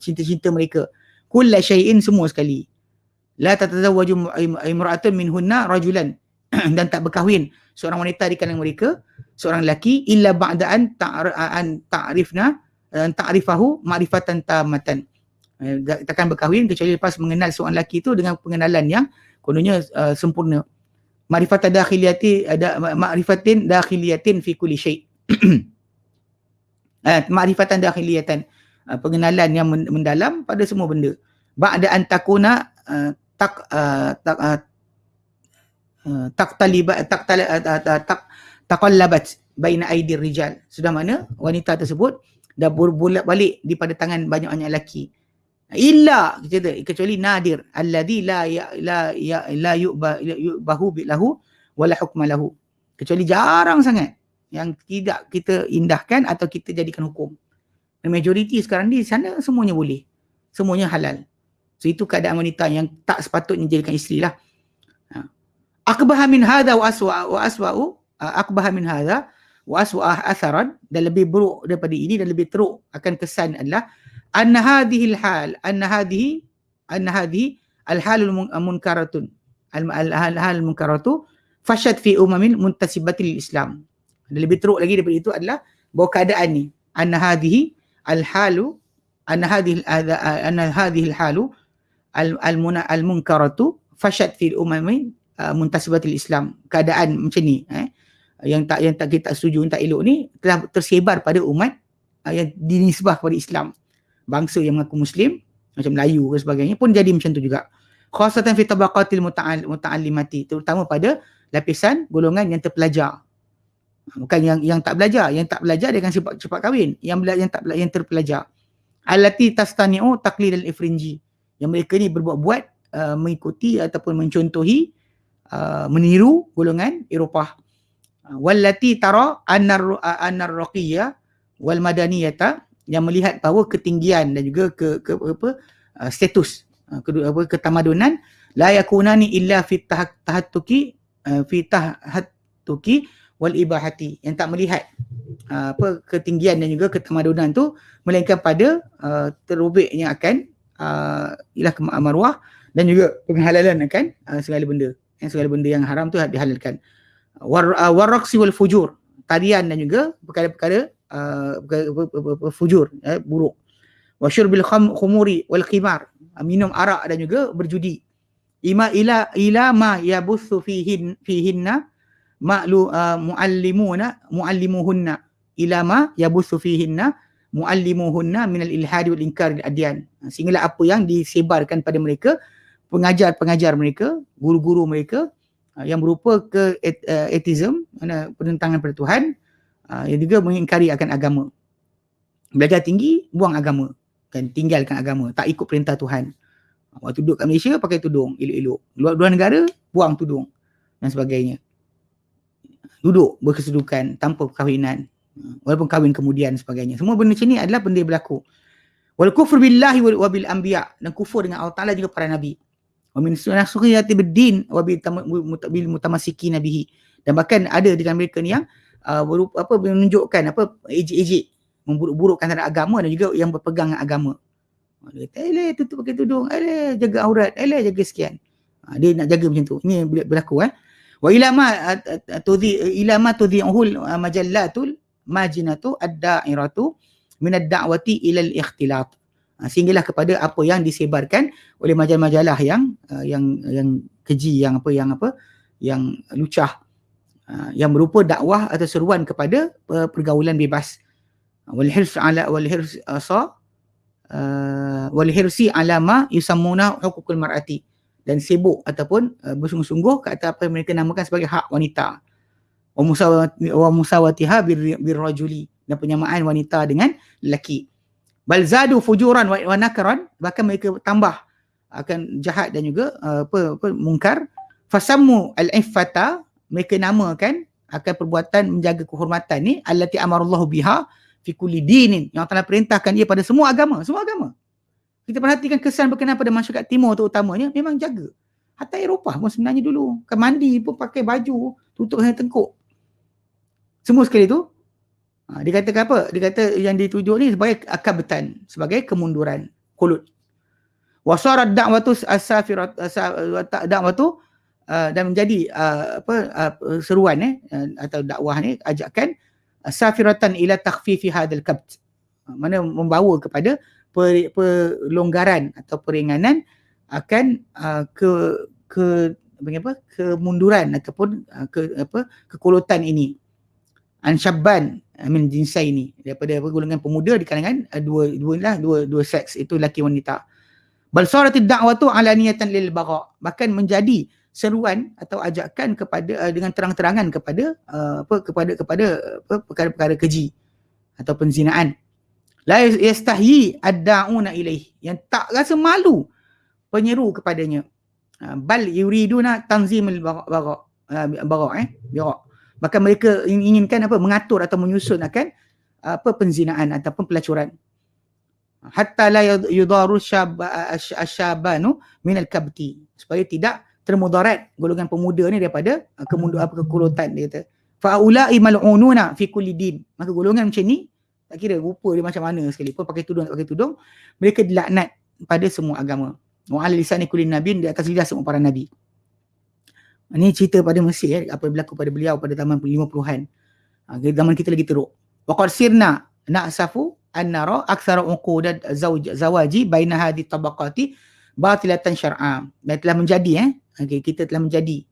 cinta-cinta mereka, kulla syai'in, semua sekali. La tatazawwaju imra'atun minhunna rajulan, dan tak berkahwin seorang wanita di kalangan mereka, seorang lelaki, illa ba'da an ta'rifahu ma'rifatan tamatan, takkan berkahwin kecuali lepas mengenal seorang lelaki itu dengan pengenalan yang kononnya sempurna. Ma'rifatin dakhiliyatin fi kulli syai'. Ma'rifatan dakhiliyatan, pengenalan yang mendalam pada semua benda. Ba'da an takuna taqallabat baina aidir rijal, sudah mana wanita tersebut dah berbolak-balik di pada tangan banyak-banyak lelaki. Illa, kecuali nadir, alladhi la yu'bahu lahu wala hukma lahu, kecuali jarang sangat yang tidak kita indahkan atau kita jadikan hukum. Majoriti sekarang di sana semuanya boleh, semuanya halal. So itu keadaan wanita yang tak sepatutnya jadikan isteri lah. Aqbaha min hadha wa aswa'u aqbaha min hadha wa aswa' atharan, dan lebih buruk daripada ini dan lebih teruk akan kesan adalah anna hadhihi al-halul munkaratun al-hal munkaratu fashat fi umamin muntasibati lil Islam. Dan lebih teruk lagi daripada itu adalah bahawa keadaan ni anna hadhihi al-halu anna hadhihi al-halu al-munkaratu fashat fi umamin muntasibati lil Islam. Keadaan macam ni yang tak kita tak setuju, yang tak elok ni telah tersebar pada umat yang dinisbah kepada Islam. Bangsa yang mengaku Muslim macam Melayu dan sebagainya pun jadi macam tu juga. Khasatan fi tabaqatil muta'allimati, terutama pada lapisan golongan yang terpelajar. Bukan yang tak belajar. Yang tak belajar dia akan cepat kahwin. Yang terpelajar. Allati tastani'u taqlid al-ifrinji. Yang mereka ni berbuat-buat mengikuti ataupun mencontohi meniru golongan Eropah. Wallati tara annar raqiyya wal madaniyata, yang melihat bahawa ketinggian dan juga status ketamadunan la yakunani illa fi tahattuki wal ibahati, yang tak melihat ketinggian dan juga ketamadunan tu melainkan pada terubiknya akan ilah maruah dan juga penghalalan akan segala benda yang haram tu dihalalkan. Warraqsi wal fujur, tarian dan juga perkara-perkara fujur, buruk. Wasyurbil khumuri wal khimar, minum arak dan juga berjudi. Ila ma yabuthu fihinna muallimuhunna ila ma yabuthu fihinna muallimuhunna minal ilhadi wal inkar al adyan. Sehinggalah apa yang disebarkan pada mereka, pengajar-pengajar mereka, guru-guru mereka yang berupa ke atheism, penentangan pada Tuhan, yang juga mengingkari akan agama. Belajar tinggi, buang agama, kan, tinggalkan agama, tak ikut perintah Tuhan. Waktu duduk kat Malaysia pakai tudung elok-elok, luar negara buang tudung dan sebagainya. Duduk berkesedukan tanpa perkahwinan, walaupun kahwin kemudian sebagainya. Semua benda macam ni adalah benda yang berlaku. Wal kufr billahi wa bil anbiya, dan kufur dengan Allah Taala juga para nabi. Wa min sunnati biddin wa bil mutamassikin bihi, dan bahkan ada di dalam mereka ni yang menunjukkan ejek-ejek memburuk-burukkan terhadap agama dan juga yang berpegang dengan agama. Dia kata, tutup pakai tudung, jaga aurat, jaga sekian. Dia nak jaga macam tu. Ini berlaku. Wa ilama tudhi'uhul majallatul majinatu ad-da'iratu min ad-da'wati ila al-ikhtilat. Sehinggalah kepada apa yang disebarkan oleh majalah-majalah yang keji, yang lucah, yang berupa dakwah atau seruan kepada pergaulan bebas. Wal hirsi ala ma yusammuna huququl mar'ati, dan sibuk ataupun bersungguh-sungguh ke atas apa yang mereka namakan sebagai hak wanita. Wa musawatiha birrajuli, dan penyamaan wanita dengan lelaki. Bal zadu fujuran wa nakran, bahkan mereka tambah akan jahat dan juga mungkar. Fasammu al-iffata, mereka namakan akan perbuatan menjaga kehormatan ni allati amarallahu biha fi kulli dinin, yang telah perintahkan ia pada semua agama. Kita perhatikan kesan berkenaan pada masyarakat timur terutamanya, memang jaga. Hatta Eropah pun sebenarnya dulu, kan mandi pun pakai baju tutup hanya tengkuk. Semua sekali tu dia katakan apa? Dia kata yang dituju ni sebagai akabatan, sebagai kemunduran, kulut. Wasarat da'watu as-safirat da'watu, dan menjadi seruan atau dakwah ni, ajakan safiratan ila takhfifi hadzal kabt, mana membawa kepada pelonggaran atau peringanan akan kemunduran ataupun kekulutan ini. Ansyabban min jinsai ini, daripada golongan pemuda di kalangan dua seks, itu lelaki wanita. Bal saratid da'watu alaniyatan lil bagha, bahkan menjadi seruan atau ajakan kepada dengan terang-terangan kepada perkara-perkara keji atau penzinaan. La yastahyi ad-da'una ilaih, yang tak rasa malu penyeru kepadanya. Bal yuriduna tanzimul bagha. Bahkan mereka inginkan mengatur atau menyusun akan penzinaan ataupun pelacuran. Hatta la yudaru asyabanu min al-kabti, supaya tidak termudarat golongan pemuda ni daripada kekurutan. Dia kata faulai mal'ununa fi kulli din. Maka golongan macam ni tak kira rupa dia macam mana sekalipun, pakai tudung tak pakai tudung, mereka dilaknat pada semua agama. Wa ala lisani kulli nabiyin, di atas lidah semua para nabi. Ini cerita pada Mesir apa yang berlaku pada beliau pada zaman 50-an. Zaman kita lagi teruk. Wa qad sirna na'safu an nara aktsara uqudat zawaji baina hadhihi tabaqati batilatan syar'a. Dan telah menjadi kita telah menjadi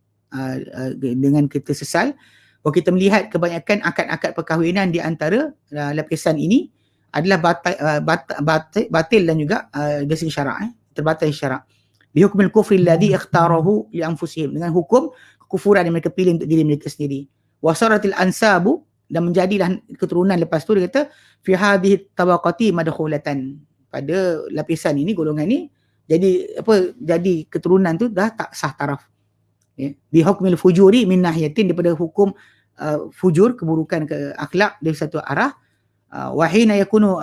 dengan kita sesal bahawa kita melihat kebanyakan akad-akad perkahwinan di antara lapisan ini adalah batil dan juga dari segi syarak, terbatal syarak. Bihukmil kufri alladhi ikhtarahu li anfusihim, dengan hukum kekufuran yang mereka pilih untuk diri mereka sendiri. Wasaratil ansabu, dan menjadilah keturunan lepas tu dia kata fi hadhihi tabaqati madkhulatan, pada lapisan ini, golongan ni jadi keturunan tu dah tak sah taraf. Bihukmil fujuri min nahiyatin, daripada hukum fujur, keburukan ke akhlak dari satu arah. Wa hina yakunu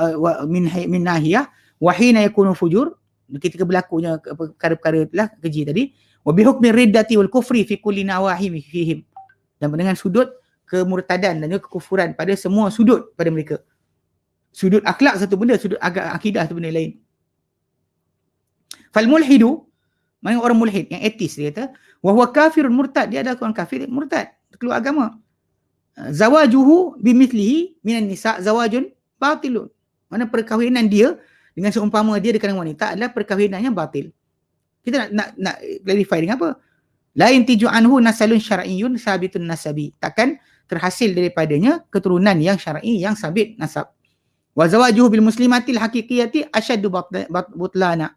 min nahiyah wa hina yakunu fujur, ketika berlakunya perkara-perkara telah keji tadi. Wa bihukmir riddati wal kufri fi kulli nawahi fihim, dan dengan sudut kemurtadan dan juga kekufuran pada semua sudut pada mereka. Sudut akhlak satu benda, sudut akidah satu benda lain. Fal mulhidu, mana orang mulhid yang ateis, dia kata wa huwa kafirun murtad, dia adalah orang kafir murtad, keluar agama. Zawajuhu bimithlihi minan nisa zawajun batilun, mana perkahwinan dia dengan seumpama dia dengan wanita adalah perkahwinan yang batil. Kita nak clarify dengan apa? La intiju anhu nasalun syar'iyyun sabitun nasabi, takkan terhasil daripadanya keturunan yang syar'i yang sabit nasab. Wa zawajuhu bil muslimatil haqiqiyati asyaddu butlana,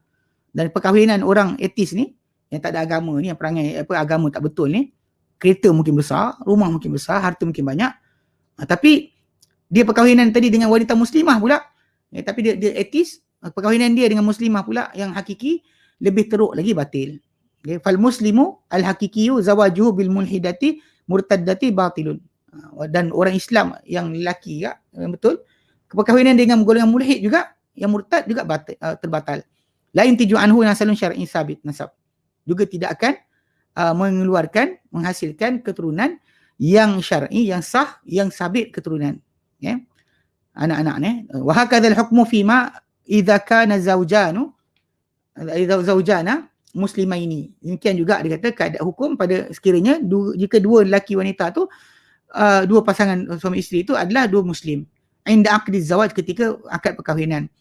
dan perkahwinan orang etis ni yang tak ada agama ni, yang perangai agama tak betul ni, kereta mungkin besar, rumah mungkin besar, harta mungkin banyak, tapi dia perkahwinan tadi dengan wanita muslimah pula, tapi dia etis, perkahwinan dia dengan muslimah pula yang hakiki lebih teruk lagi batil. Fal muslimu al haqiqiyu zawajuhu bil mulhidati murtaddati batilun, dan orang Islam yang lelaki juga yang betul, perkahwinan dengan golongan mulhid juga yang murtad juga batil, terbatal. Lain tiju anhu nasalun syar'i sabit nasab, juga tidak akan menghasilkan keturunan yang syar'i, yang sah, yang sabit keturunan. Anak-anak ni. Wa hakadzal hukmu fima idza kana zawjana muslimaini. Demikian juga dia kata keadaan hukum pada sekiranya jika dua lelaki wanita tu, dua pasangan suami isteri itu adalah dua muslim. Inda aqdi zawaj, ketika akad perkahwinan.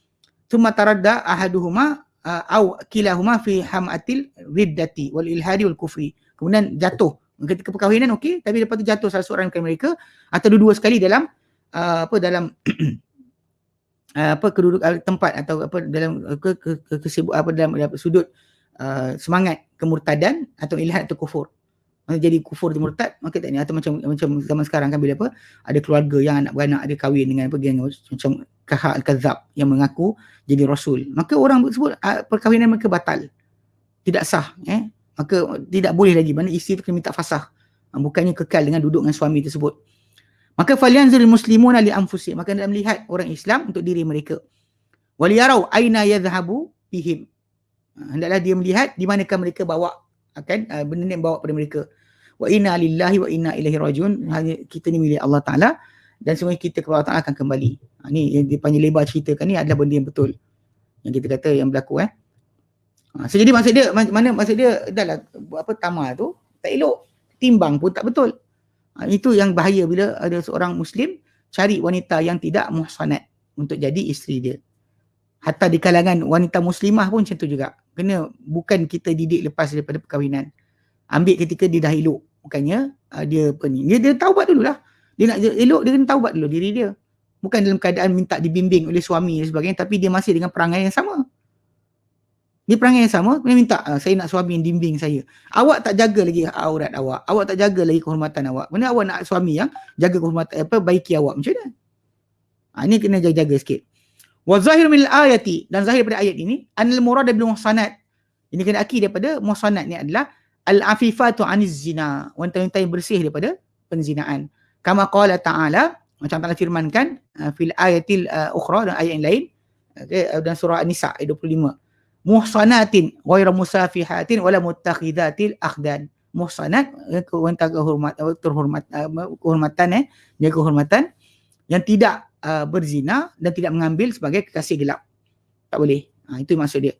Thumma taradda ahaduhuma au kilahuma fi hamatil riddati wal ilhadi wal kufri. Kemudian jatuh ketika perkahwinan, okey, tapi lepas tu jatuh salah seorang daripada mereka atau dua-dua sekali dalam dalam kedudukan tempat atau dalam kesibuk dalam sudut semangat kemurtadan atau ilhad atau kufur. Jadi kufur atau murtad, maka tak ni, atau macam zaman sekarang kan bila ada keluarga yang anak beranak ada kahwin dengan geng macam Kahal Al-Kadzab yang mengaku jadi rasul, maka orang tersebut perkahwinan mereka batal, tidak sah, maka tidak boleh lagi, mana isteri tu kena minta fasakh, bukannya kekal dengan duduk dengan suami tersebut. Maka falyanzurul muslimuna li anfusihim, maka hendaklah melihat orang Islam untuk diri mereka. Waliyarau aina yadhhabu bihim, hendaklah dia melihat di manakah mereka bawa benda ni bawa pada mereka. Wa inna lillahi wa inna ilaihi rajiun, kita ni milik Allah Ta'ala dan semua kita kepada Allah Ta'ala akan kembali. Ni yang dipanjang lebar ceritakan ni adalah benda yang betul yang kita kata yang berlaku. So jadi maksud dia adalah tamar tu tak elok, timbang pun tak betul. Itu yang bahaya bila ada seorang Muslim cari wanita yang tidak muhsanat untuk jadi isteri dia. Hatta di kalangan wanita muslimah pun macam tu juga. Kena, bukan kita didik lepas daripada perkahwinan. Ambil ketika dia dah elok. Bukannya dia dia taubat dululah. Dia nak elok, dia kena taubat dulu diri dia. Bukan dalam keadaan minta dibimbing oleh suami dan sebagainya, tapi dia masih dengan perangai yang sama. Dia perangai yang sama, dia minta, saya nak suami yang bimbing saya. Awak tak jaga lagi aurat awak. Awak tak jaga lagi kehormatan awak. Mana awak nak suami yang jaga kehormatan, baiki awak. Macam mana? Ini kena jaga-jaga sikit. Wa zahir min al-ayati, dan zahir pada ayat ini, anil murad bil muhsanat. Ini kena akid daripada muhsanat ni adalah al-afifatu aniz zina, wanita-wanita yang bersih daripada penzinaan. Kama qala ta'ala, macam Allah firmankan fil ayatil ukhra, dan ayat yang lain, dan surah An-Nisa ayat 25. muhsanatin ghairu musafihatin wala muttakhidatil akhdan. Muhsanat wanita kehormatan jaga kehormatan yang tidak berzina dan tidak mengambil sebagai kekasih gelap. Tak boleh. Itu maksud dia.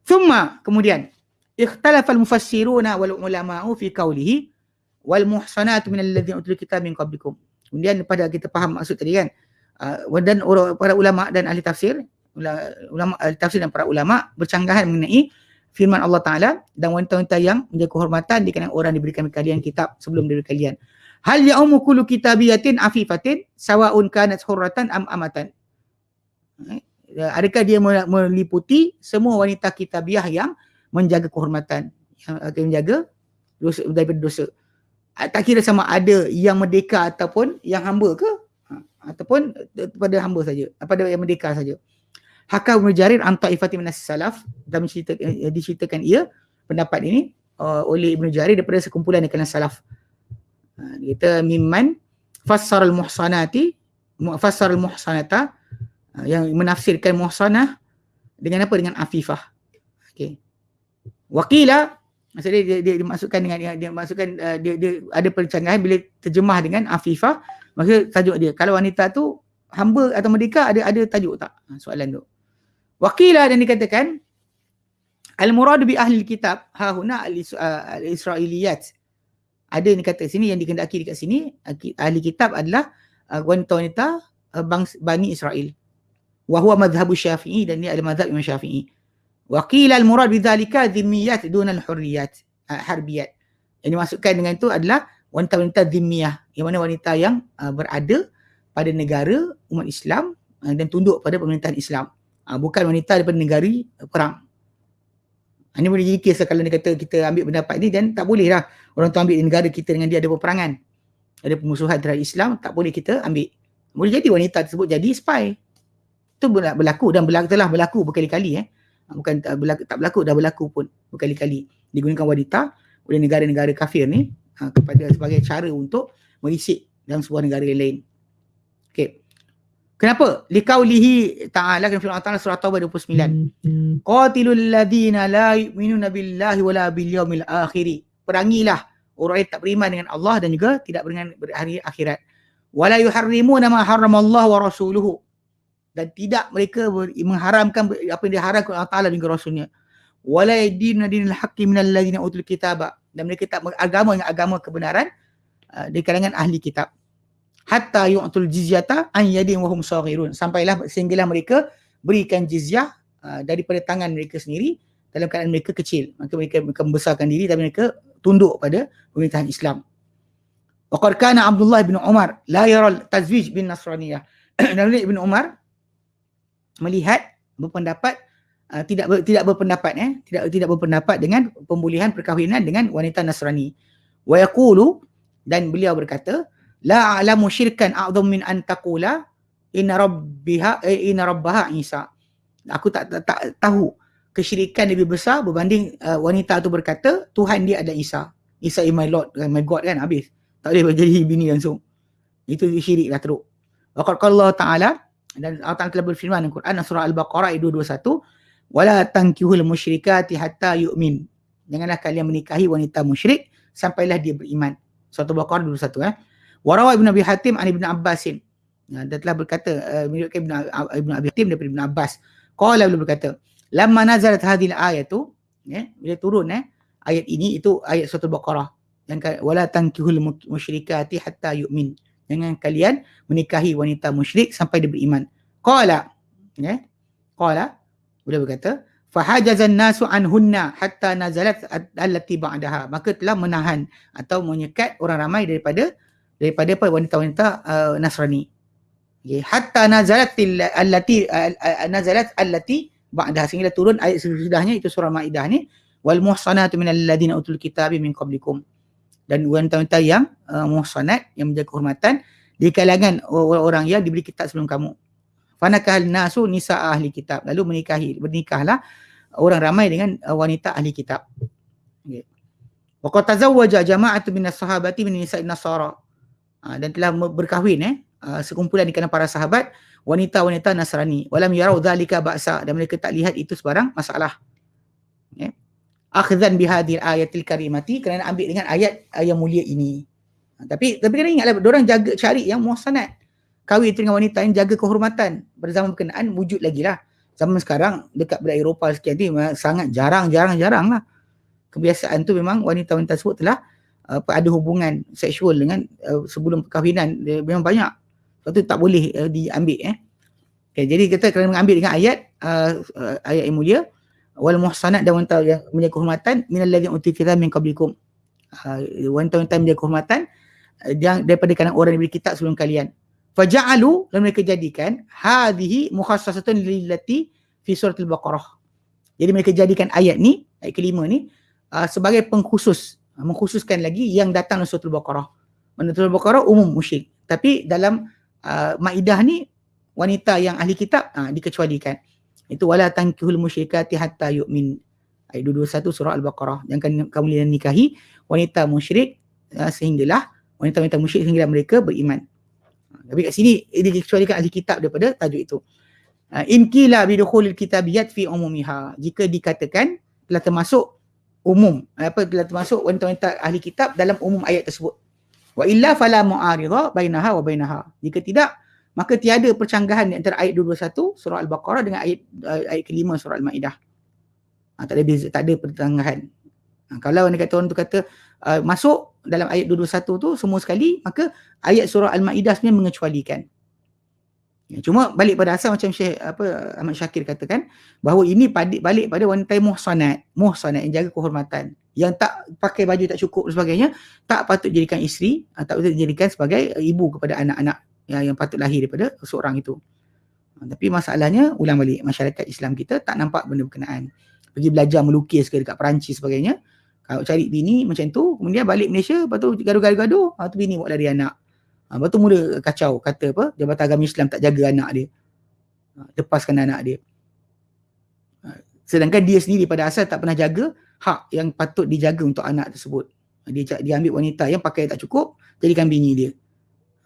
Thumma, kemudian ikhtalafa al-mufassiruna wal ulama'u fi qawlihi wal muhsanatu minal ladzina utul kitab min qablikum. Kemudian pada kita faham maksud tadi kan, dan para ulama dan ahli tafsir, ulama ahli tafsir dan para ulama bercanggahan mengenai firman Allah Ta'ala, dan wanita-wanita yang menjaga kehormatan di kalangan orang diberikan kalian kitab sebelum diri kalian. Hal ya'umu kullu kitabiyatin afifatin sawa'un kanat hurratan am amatan. Adakah dia meliputi semua wanita kitabiah yang menjaga kehormatan, yang akan menjaga dosa, daripada dosa. Tak kira sama ada yang merdeka ataupun yang hamba ke, ataupun pada hamba saja, pada yang merdeka saja. Hakah Ibnu Jarir an ta'ifati minas salaf, dan diceritakan ia pendapat ini oleh Ibnu Jarir daripada sekumpulan dari kalangan salaf. Dia kata mimman fassara al-muhsanati, fassara al-muhsanata, yang menafsirkan muhsanah dengan apa? Dengan afifah. Okey. Waqila, maksudnya dia dimasukkan dengan dia masukkan dia ada pencanggahan bila terjemah dengan afifah, maka tajuk dia. Kalau wanita tu hamba atau merdeka, ada tajuk tak? Soalan tu. Waqila, dan dikatakan al-murad bi ahli kitab ha huna al-israiliyat. Ada yang kata sini, yang dikehendaki dekat sini ahli kitab adalah wanita-wanita Bani Israel. Wa huwa madhhabu Syafi'i, dan dia adalah mazhab Imam Syafi'i. Wa qila al-murad bidzalika dhimmiyat dun al-hurriyat, harbiyat. Yang dimaksudkan dengan itu adalah wanita-wanita dhimmiyah, yang mana wanita yang berada pada negara umat Islam dan tunduk pada pemerintahan Islam. Bukan wanita daripada negara perang. Ini boleh jadi kes kalau dia kata kita ambil pendapat ni, dan tak boleh lah orang tu ambil negara kita dengan dia ada peperangan, ada pemusuhan terhadap Islam, tak boleh kita ambil. Boleh jadi wanita tersebut jadi spy. Itu berlaku dan telah berlaku berkali-kali. Bukan tak berlaku, dah berlaku pun berkali-kali. Digunakan wanita oleh negara-negara kafir ni kepada sebagai cara untuk merisik dalam sebuah negara yang lain. Okey. Kenapa? Liqaulihi ta'ala, kan firman Allah Ta'ala surah Taubah 29. Qatilul ladzina la yu'minuna billahi wala bil yaumil akhir. Perangilah orang yang tak beriman dengan Allah dan juga tidak beriman pada hari akhirat. Wala yuharrimuna ma harramallahu wa rasuluhu. Dan tidak mereka mengharamkan apa yang diharamkan Allah Ta'ala dan juga Rasulnya. Wala yadinuna dinal haqqi minal ladzina utul kitaba. Dan mereka tak beragama dengan agama kebenaran di kalangan ahli kitab. Hatta yu'tul jizyata an yadin wa hum saghirun. Sampailah sehinggalah mereka berikan jizyah daripada tangan mereka sendiri dalam keadaan mereka kecil. Maka mereka membesarkan diri dan mereka tunduk pada pemerintahan Islam. Wa qad kana Abdullah bin Umar la yara tazwij bin Nasraniyah. Dan Ibn Umar melihat berpendapat tidak berpendapat dengan pembolehan perkahwinan dengan wanita Nasrani. Wa yaqulu, dan beliau berkata, la a'lamu syirkan a'dham min an taqula inna rabbaha Isa. Aku tak tahu kesyirikan lebih besar berbanding wanita itu berkata Tuhan dia adalah Isa. Isa is my Lord, my God, kan, habis. Tak boleh jadi bini langsung. Itu syirik lah teruk. Wa qala Allah Ta'ala, dan Allah Ta'ala telah berfirman dalam Quran surah Al-Baqarah 221, wala tankihul musyrikati hatta yu'min. Janganlah kalian menikahi wanita musyrik sampailah dia beriman. Surah Al-Baqarah 221. Warawa Ibn Abi Hatim an Ibn Abbasin. Dia telah berkata, meriwayatkan Ibn Abi Hatim daripada Ibn Abbas. Qala, beliau berkata, lamma nazalat hadhil ayatu, bila turun ayat ini, itu ayat surah Al-Baqarah. Yang wala tankihul musyrikati hatta yu'min. Jangan kalian menikahi wanita musyrik sampai dia beriman. Qala, beliau berkata, fahajazan nasu anhunna hatta nazalat allati ba'daha. Maka telah menahan atau menyekat orang ramai daripada wanita-wanita Nasrani. Hatta nazalat allati ba'daha, sehingga turun ayat sesudahnya, itu surah Maidah ni, wal muhsanatu minal ladzina utul kitaba min qablikum. Dan wanita-wanita yang muhsanat, yang menjaga kehormatan di kalangan orang-orang yang diberi kitab sebelum kamu. Fanakahal nasu nisa ahli kitab. Lalu bernikahlah orang ramai dengan wanita ahli kitab. Wa qad tazawwaja jama'atu minas sahabati min nisa'in nasara. Dan telah berkahwin sekumpulan di kalangan para sahabat wanita-wanita Nasrani, walam yarau dzalika ba'sa, dan mereka tak lihat itu sebarang masalah. Ya. Akhdhan bihadhil ayatil karimati, kerana ambil dengan ayat yang mulia ini. Tapi kena ingatlah, diorang jaga cari yang muhsanat, kahwin dengan wanita yang jaga kehormatan. Pada zaman berkenaan wujud lagi lah. Zaman sekarang dekat budaya Eropah sekian ni sangat jarang lah. Kebiasaan tu memang wanita-wanita tersebut telah ada hubungan seksual dengan sebelum perkahwinan, memang banyak. Sebab tu tak boleh diambil. Okay, jadi kita kena mengambil dengan ayat ayat yang mulia, wal muhsanat, dan wanita yang menjaga kehormatan minal ladzina utul kitab min qablikum, wanita-wanita yang menjaga kehormatan yang daripada kalangan orang yang diberi kitab sebelum kalian. Faja'alu, dan mereka jadikan hadhihi mukhassasatun lillati fi suratul Baqarah. Jadi mereka jadikan ayat ni, ayat kelima ni sebagai pengkhusus, mengkhususkan lagi yang datang dalam suratul Baqarah. Suratul Baqarah umum musyrik, tapi dalam Maidah ni wanita yang ahli kitab dikecualikan. Itu wala tankihul musyrikati hatta yu'min. Ayat 221 surah Al-Baqarah. Jangan kamu nikahi wanita musyrik sehinggalah wanita-wanita musyrik sehinggalah mereka beriman. Tapi kat sini dikecualikan ahli kitab daripada tajuk itu. In qila bidukhulil kitabiyat fi umumiha, jika dikatakan telah termasuk umum, telah termasuk wanita-wanita ahli kitab dalam umum ayat tersebut. Wa illa fala mu'aridha bainaha wa bainaha. Jika tidak, maka tiada percanggahan di antara ayat 221 surah Al-Baqarah dengan ayat kelima surah Al-Maidah. Tak ada pertenggahan. Kalau orang tu kata masuk dalam ayat 221 tu semua sekali, maka ayat surah Al-Maidah sebenarnya mengecualikan. Cuma balik pada asal macam Syekh Ahmad Syakir katakan, bahawa ini balik pada wanita yang muhsanat yang jaga kehormatan, yang tak pakai baju tak cukup dan sebagainya, tak patut dijadikan isteri, tak patut dijadikan sebagai ibu kepada anak-anak yang patut lahir daripada seorang itu. Tapi masalahnya, ulang balik, masyarakat Islam kita tak nampak benda berkenaan. Pergi belajar melukis ke dekat Perancis sebagainya, kalau cari bini macam tu, kemudian balik Malaysia, lepas tu gaduh-gaduh, tu bini buat lari anak. Lepas tu mula kacau, kata Jabatan Agama Islam tak jaga anak dia, lepaskan anak dia. Sedangkan dia sendiri pada asal tak pernah jaga hak yang patut dijaga untuk anak tersebut. Dia ambil wanita yang pakai tak cukup, jadikan bini dia.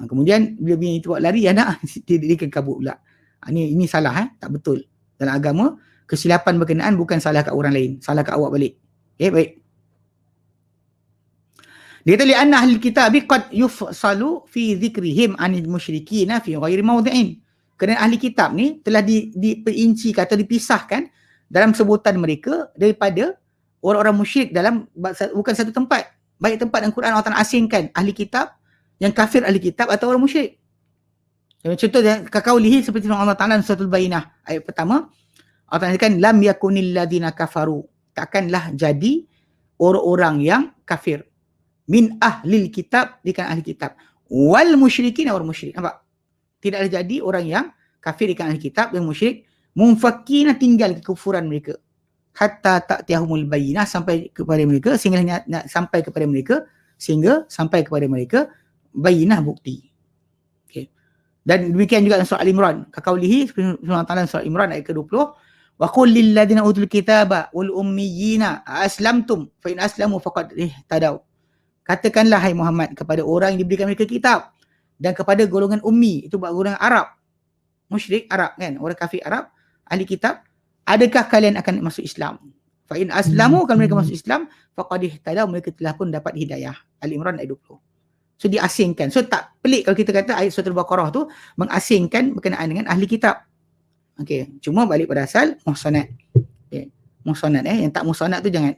Kemudian bila bini itu buat lari, anak dia kabut pula. Ini salah, tak betul. Dalam agama, kesilapan berkenaan bukan salah kat orang lain, salah kat awak balik. Okay, baik. Dia kata li'anna ahli kitab qad yufsalu fi dhikrihim 'anil musyrikin fi ghairi mawdhi'in. Kerana ahli kitab ni telah diperincikan atau dipisahkan dalam sebutan mereka daripada orang-orang musyrik dalam bukan satu tempat. Baik tempat dalam Quran Allah Ta'ala asingkan ahli kitab, yang kafir ahli kitab atau orang musyrik. Contoh kakaulihi seperti Allah Ta'ala dalam suratul Bayyinah ayat pertama, Allah Ta'ala katakan lam yakunil ladzina kafaru, takkanlah jadi orang-orang yang kafir min ahlil kitab, di kalangan ahli kitab, wal musyrikin, orang musyrik. Nampak? Tidaklah jadi orang yang kafir di kalangan ahli kitab dan musyrik, munfakina, tinggal kekufuran mereka, hatta ta'tiyahumul bayyinah, sampai kepada mereka, sehingga sampai kepada mereka bayyinah, bukti. Okay. Dan demikian juga dalam surah Al-Imran, kakaulihi Allah Ta'ala surah Al-Imran ayat ke-20, wa qul lil ladzina utul kitaba wal ummiyina aslamtum fa in aslamu faqad ihtadaw. Katakanlah hai Muhammad kepada orang yang diberikan mereka kitab dan kepada golongan ummi, itu golongan Arab, musyrik Arab kan, orang kafir Arab, ahli kitab, adakah kalian akan masuk Islam? Fa in aslamu, kalau mereka masuk Islam, faqad ihtadaw, mereka telah pun dapat hidayah. Al-Imran ayat 20. So diasingkan. So tak pelik kalau kita kata ayat surah Al-Baqarah tu mengasingkan berkenaan dengan ahli kitab. Okey, cuma balik pada asal muhsanat. Okay. Muhsanat yang tak muhsanat tu jangan.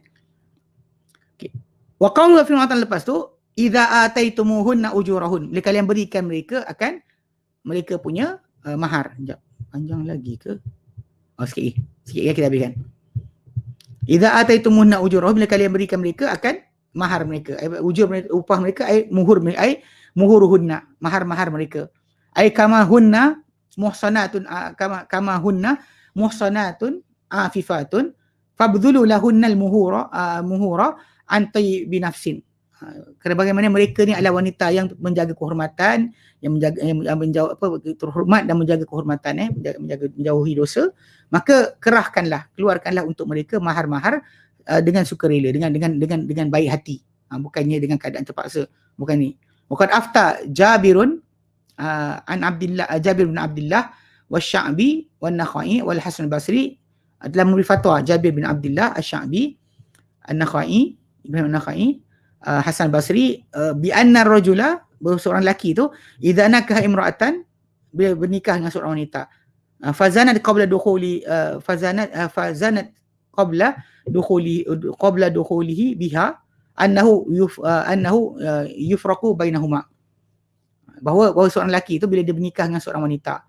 Okey. Wa qawlu fi ma'atan lepas tu, idza ataitumuhunna ujurahun, bila kalian berikan mereka akan mereka punya mahar. Sekejap, panjang lagi ke? Sikit lagi kita habiskan. Idza ataitumuhunna ujurahun, bila kalian berikan mereka akan mahar mereka, ujur mereka, upah mereka, muhur mereka, muhuruhunna, mahar-mahar mereka. Kama hunna muhsanatun, kama hunna muhsanatun afifatun fabdhulu lahunnal muhura antai binafsin. Kerana bagaimana mereka ni adalah wanita yang menjaga kehormatan, yang terhormat dan menjaga kehormatan, menjauhi dosa, maka keluarkanlah untuk mereka mahar-mahar dengan sukarela, dengan baik hati, bukannya dengan keadaan terpaksa. Bukan ni. Bukan afta Jabirun an Abdullah Jabir bin Abdullah wasy'abi wan Nakhai wal Hasan al-Basri dalam memberi fatwa. Jabir bin Abdullah asy-Sya'bi, An-Nakhai, Ibrahim An-Nakhai, Hasan Basri, bi anna rajula, bahawa seorang lelaki tu idza nakaha imra'atan, bila bernikah dengan seorang wanita, fazanat qabla dukhuli fazanat qabla dukhulihi biha annahu yufraqu bainahuma, bahawa seorang lelaki tu bila dia bernikah dengan seorang wanita,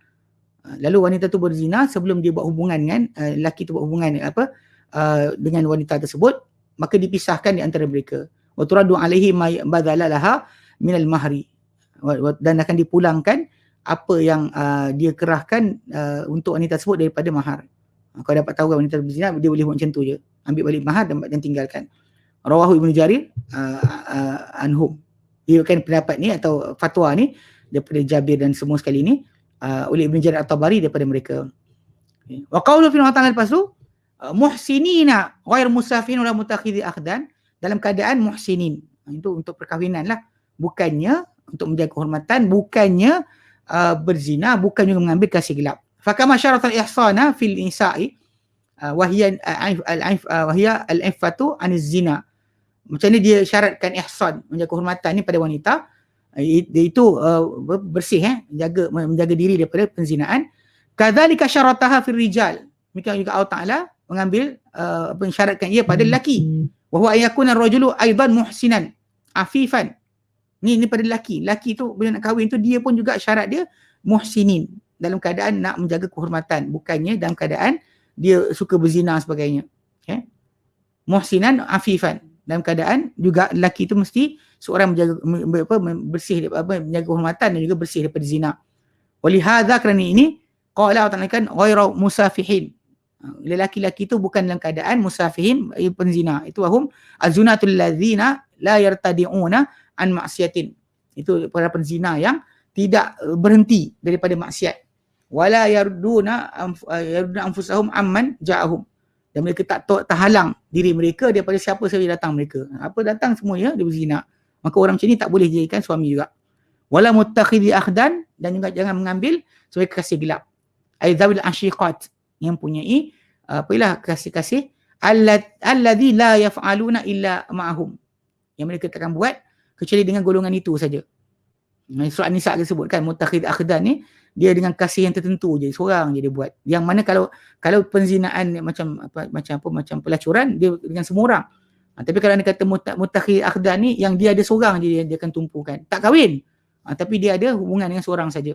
lalu wanita tu berzina sebelum dia buat hubungan dengan lelaki tu buat hubungan dengan wanita tersebut, maka dipisahkan di antara mereka. Wa turadu alaihi ma badala laha minal mahri, dan akan dipulangkan apa yang dia kerahkan untuk wanita tersebut daripada mahar. Kalau dapat tahu wanita berzina, dia boleh buat macam tu je, ambil balik mahar dan tinggalkan. Rawahu Ibnu Jarir anhum. Ia kan pendapat ni atau fatwa ni daripada Jabir dan semua sekali ni oleh Ibn Jarir At-Tabari daripada mereka. Wa qawlu fi ta'ala lepas tu muhsinina ghair musafin wala mutakhidhi akhdan, dalam keadaan muhsinin, itu untuk perkahwinan lah, bukannya untuk menjaga kehormatan, bukannya berzina, bukannya mengambil kasih gelap. Fakama syaratul ihsana fil nisa'i wa hiya al-iffatu aniz zina, macam ni dia syaratkan ihsan, menjaga kehormatan ni pada wanita, itu bersih, menjaga diri daripada penzinaan. Kadzalika syarataha fil rijal, demikian juga Allah Taala mengambil mensyaratkan ia pada lelaki, wa huwa ayakuna ar-rajulu aidan muhsinan afifan. Ni pada lelaki tu bila nak kahwin tu dia pun juga syarat dia muhsinin, dalam keadaan nak menjaga kehormatan, bukannya dalam keadaan dia suka berzina sebagainya. Okay? Muhsinan afifan, dalam keadaan juga lelaki itu mesti seorang menjaga bersih, menjaga kehormatan dan juga bersih daripada zina. Walihadza, kerana ini qala ta'ala kan ghairu musafihin, lelaki-lelaki itu bukan dalam keadaan musafihin, penzina. Itu wahum azunatul ladzina la yartadi'una an maksiatin, itu para penzina yang tidak berhenti daripada maksiat. Wala yarduna anfusahum amman ja'ahum, dan mereka tak terhalang diri mereka daripada siapa sahaja datang mereka. Apa datang semuanya dia berzina. Maka orang macam ni tak boleh jadikan suami juga. Wala muttakhidhi akhdan, dan juga jangan mengambil sebagai kekasih gelap. Aidzawil ashiqat, yang punyai apalah kasih-kasih alladzi la yaf'aluna illa ma'ahum, yang mereka takkan buat kecuali dengan golongan itu saja. Surah An-Nisa disebutkan mutakhidh akhdan ni dia dengan kasih yang tertentu je, seorang je dia buat. Yang mana kalau penzinaan macam pelacuran dia dengan semua orang. Tapi kalau dia kata mutakhidh akhdan ni yang dia ada seorang je dia akan tumpukan. Tak kahwin. Tapi dia ada hubungan dengan seorang saja.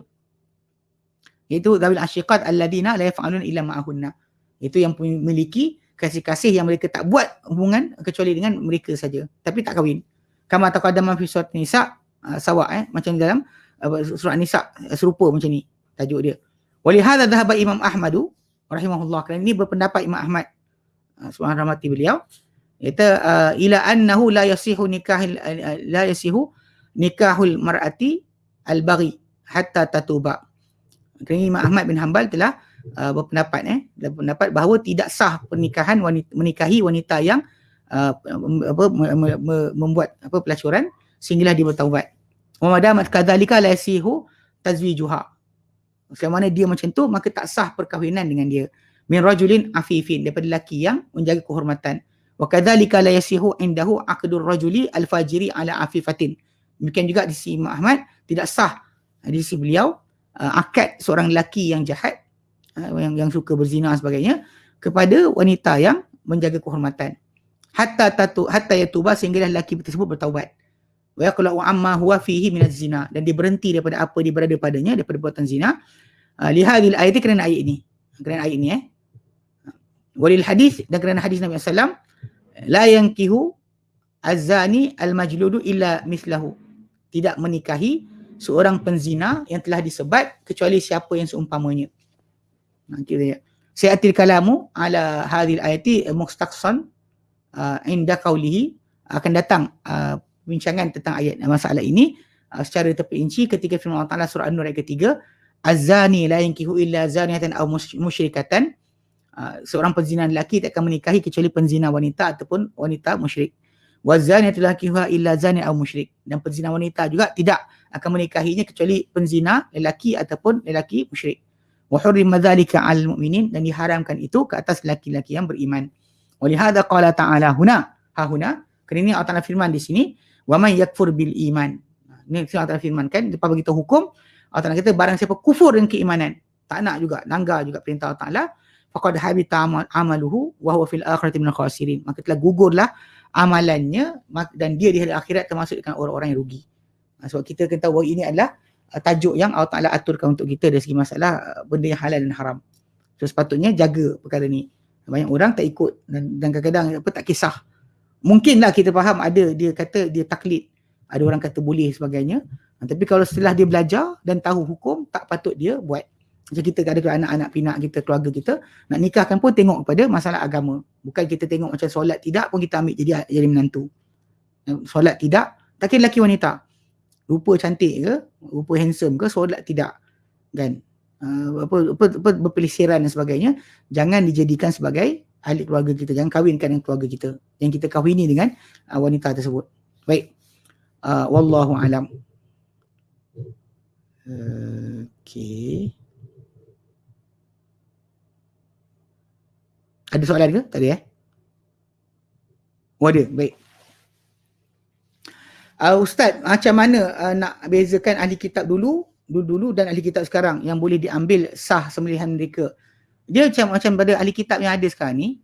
Itu zawil asyiqat alladina la yaf'aluna illa ma'ahunna. Itu yang memiliki kasih-kasih yang mereka tak buat hubungan kecuali dengan mereka saja, tapi tak kahwin. Kama taqaddama fi surat Nisa sawa, macam dalam surah Nisa serupa macam ni tajuk dia. Walihadza dhahaba Imam Ahmadu rahimahullah, kerana ini berpendapat Imam Ahmad subhanahu rahmati beliau, iaitu ila annahu la yasihu nikahul mar'ati al-baghi hatta tatuba. Kerana Imam Ahmad bin Hanbal telah berpendapat bahawa tidak sah pernikahan menikahi wanita yang membuat pelacuran sehinggalah dia bertaubat. Wa madamat kadzalika la yasihu tazwijuha, selama mana dia macam tu maka tak sah perkahwinan dengan dia. Min rajulin afifin, daripada lelaki yang menjaga kehormatan. Wa kadzalika la yasihu indahu aqdur rajuli al-fajiri ala afifatin. Demikian juga di sisi Imam Ahmad tidak sah di sisi beliau akad seorang lelaki yang jahat, yang suka berzina sebagainya kepada wanita yang menjaga kehormatan. Hatta yatuba, sehinggalah lelaki tersebut bertaubat. Wa yaqulu amma huwa fihi minaz zina, dan dia berhenti daripada apa dia berada padanya daripada perbuatan zina. Li hadhil ayati, kerana ayat ini walil hadis, dan kerana hadis Nabi sallallahu alaihi wasallam, la yankihu az-zani al-majludu illa mislahu, tidak menikahi seorang penzina yang telah disebat kecuali siapa yang seumpamanya. Kita sayatil kalamu ala hadhil ayati mustaqsan inda qawlihi, akan datang bincangan tentang ayat masalah ini secara terperinci ketika firman Allah Taala surah An-Nur ayat ketiga, az-zani la yankihu illa zaniyatan aw musyrikatan, seorang penzina lelaki tak akan menikahi kecuali penzina wanita ataupun wanita musyrik. Wa zaniyatu lakiha illa zani aw musyrik. Dan penzina wanita juga tidak akan menikahinya kecuali penzina lelaki ataupun lelaki musyrik. Wa hurrima dzalika 'alal mu'minin, dan diharamkan itu ke atas lelaki-lelaki yang beriman. Wa lihadza qala ta'ala huna, huna, kerana ini Allah Ta'ala firman di sini, wa man yakfur bil iman. Ini Allah Ta'ala firman kan, lepas begitu hukum, Allah Ta'ala kata barang siapa kufur dengan keimanan, tak nak juga, langgar juga perintah Allah Ta'ala, faqad habita amaluhu wa huwa fil akhirati minal khasirin. Maka telah gugurlah amalannya dan dia di hari akhirat termasuk dengan orang-orang yang rugi. Sebab kita kena tahu ini adalah tajuk yang Allah Ta'ala aturkan untuk kita dari segi masalah benda yang halal dan haram. So sepatutnya jaga perkara ni. Banyak orang tak ikut dan kadang-kadang tak kisah. Mungkinlah kita faham ada dia kata dia taklid. Ada orang kata boleh sebagainya. Tapi kalau setelah dia belajar dan tahu hukum, tak patut dia buat. Macam kita ada anak-anak pinak kita, keluarga kita, nak nikahkan pun tengok kepada masalah agama. Bukan kita tengok macam solat tidak pun kita ambil jadi menantu. Solat tidak, tak kira lelaki wanita. Rupa cantik ke, rupa handsome ke, solat tidak. Kan? Berpelisiran dan sebagainya, jangan dijadikan sebagai ahli keluarga kita. Jangan kahwinkan dengan keluarga kita. Yang kita kahwini dengan wanita tersebut. Baik. Wallahu alam. Okay. Ada soalan ke? Tak ada Oh ada, baik. Ustaz, macam mana nak bezakan ahli kitab dulu dan ahli kitab sekarang yang boleh diambil sah sembelihan mereka? Dia macam pada ahli kitab yang ada sekarang ni,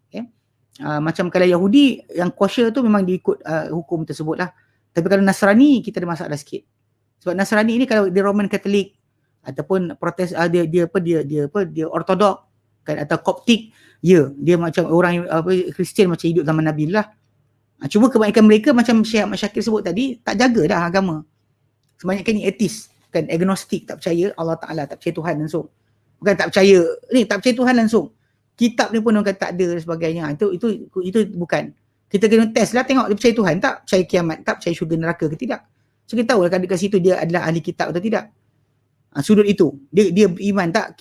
macam kalau Yahudi yang kosher tu memang diikut hukum tersebut lah. Tapi kalau Nasrani kita ada masalah sikit. Sebab Nasrani ni kalau dia Roman Catholic ataupun Protest, dia Ortodok kan, atau Koptik, dia macam orang Kristian macam hidup zaman Nabi lah. Cuma kebanyakan mereka macam Syekh Ahmad Syakir sebut tadi, tak jaga dah agama. Kebanyakan ni atheist, kan, agnostik, tak percaya Allah Ta'ala, tak percaya Tuhan langsung. Bukan tak percaya, tak percaya Tuhan langsung. Kitab ni pun orang kata tak ada dan sebagainya. Itu bukan. Kita kena test lah, tengok dia percaya Tuhan tak, percaya kiamat tak, percaya syurga neraka ke tidak. So kita tahu lah kat situ dia adalah ahli kitab atau tidak. Sudut itu, dia beriman tak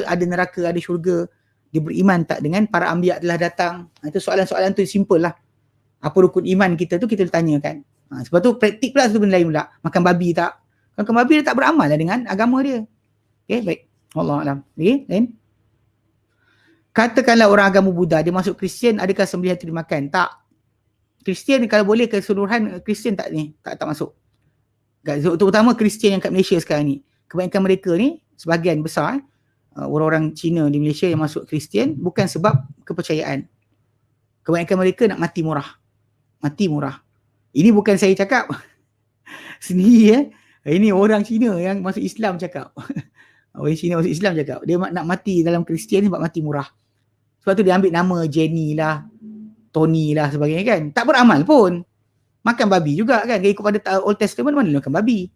ada neraka, ada syurga. Dia beriman tak dengan para anbiya telah datang. Itu soalan-soalan tu simple lah. Apa rukun iman kita tu kita tanyakan. Sebab tu praktik pula satu benda lain pula. Makan babi tak? Makan babi dia tak beramal lah dengan agama dia. Okay, baik. Wallahualam. Okay, lain. Katakanlah orang agama Buddha, dia masuk Kristian, adakah sembelihan itu dimakan? Tak. Kristian kalau boleh keseluruhan Kristian tak ni, tak masuk. Terutama Kristian yang kat Malaysia sekarang ni. Kebanyakan mereka ni, sebahagian besar, orang-orang Cina di Malaysia yang masuk Kristian bukan sebab kepercayaan. Kebanyakan mereka nak mati murah. Mati murah. Ini bukan saya cakap. Sendiri Ini orang Cina yang masuk Islam cakap. Orang Cina masuk Islam cakap. Dia nak mati dalam Kristian ni sebab mati murah. Sebab tu dia ambil nama Jenny lah, Tony lah sebagainya kan. Tak beramal pun. Makan babi juga kan. Dia ikut pada Old Testament, mana dia makan babi.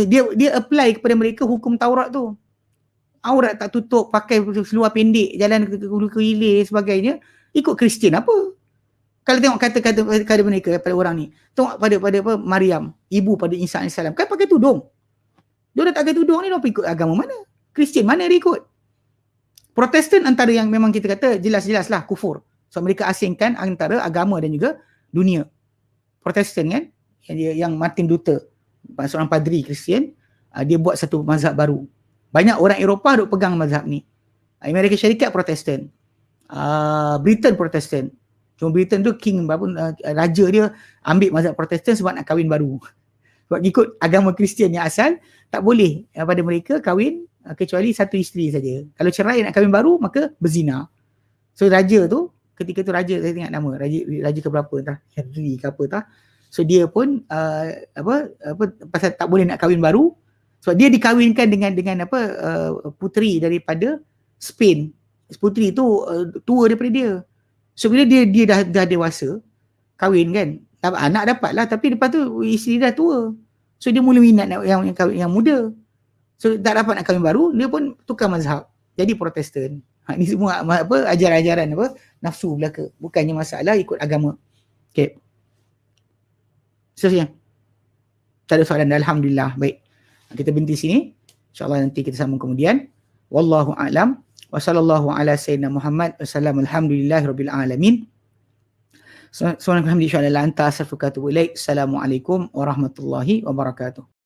Dia apply kepada mereka hukum Taurat tu. Aurat tak tutup, pakai seluar pendek, jalan ke hilir sebagainya. Ikut Kristian apa? Kalau tengok kata-kata mereka pada orang ni, tengok pada Maryam, ibu pada Isa AS, kan pakai tudung. Dia dah tak pakai tudung ni, dia ikut agama mana? Kristian mana dia ikut? Protestan antara yang memang kita kata jelas-jelas lah kufur. So mereka asingkan antara agama dan juga dunia. Protestan kan, yang Martin Luther, seorang padri Kristian, dia buat satu mazhab baru. Banyak orang Eropah duk pegang mazhab ni. Amerika Syarikat Protestan, Britain Protestan. Cuma Britain tu king raja dia ambil mazhab Protestan sebab nak kahwin baru. Sebab ikut agama Kristian yang asal, tak boleh pada mereka kahwin kecuali satu isteri saja. Kalau cerai nak kahwin baru, maka berzina. So raja tu, ketika tu raja, saya ingat nama, raja ke berapa entah, Henry ke apa entah. So dia pun pasal tak boleh nak kahwin baru, sebab dia dikahwinkan dengan puteri daripada Spain. Puteri tu tua daripada dia. So bila dia dah dewasa, kahwin kan, anak dapat lah, tapi lepas tu isteri dah tua. So dia mula minat yang muda. So tak dapat nak kahwin baru, dia pun tukar mazhab, jadi Protestan. Ni semua ajaran-ajaran nafsu belaka, bukannya masalah ikut agama. Okay. Seterusnya. Tak ada soalan dah, alhamdulillah. Baik. Kita berhenti sini. InsyaAllah nanti kita sambung kemudian. Wallahu a'lam. Wa sallallahu ala sayyidina Muhammad. Wassalamu alhamdulillahi rabbil alamin. Subhanakallahumma wa bihamdika, asyhadu an la ilaha illa anta, astaghfiruka wa atubu ilaik. Assalamualaikum warahmatullahi wabarakatuh.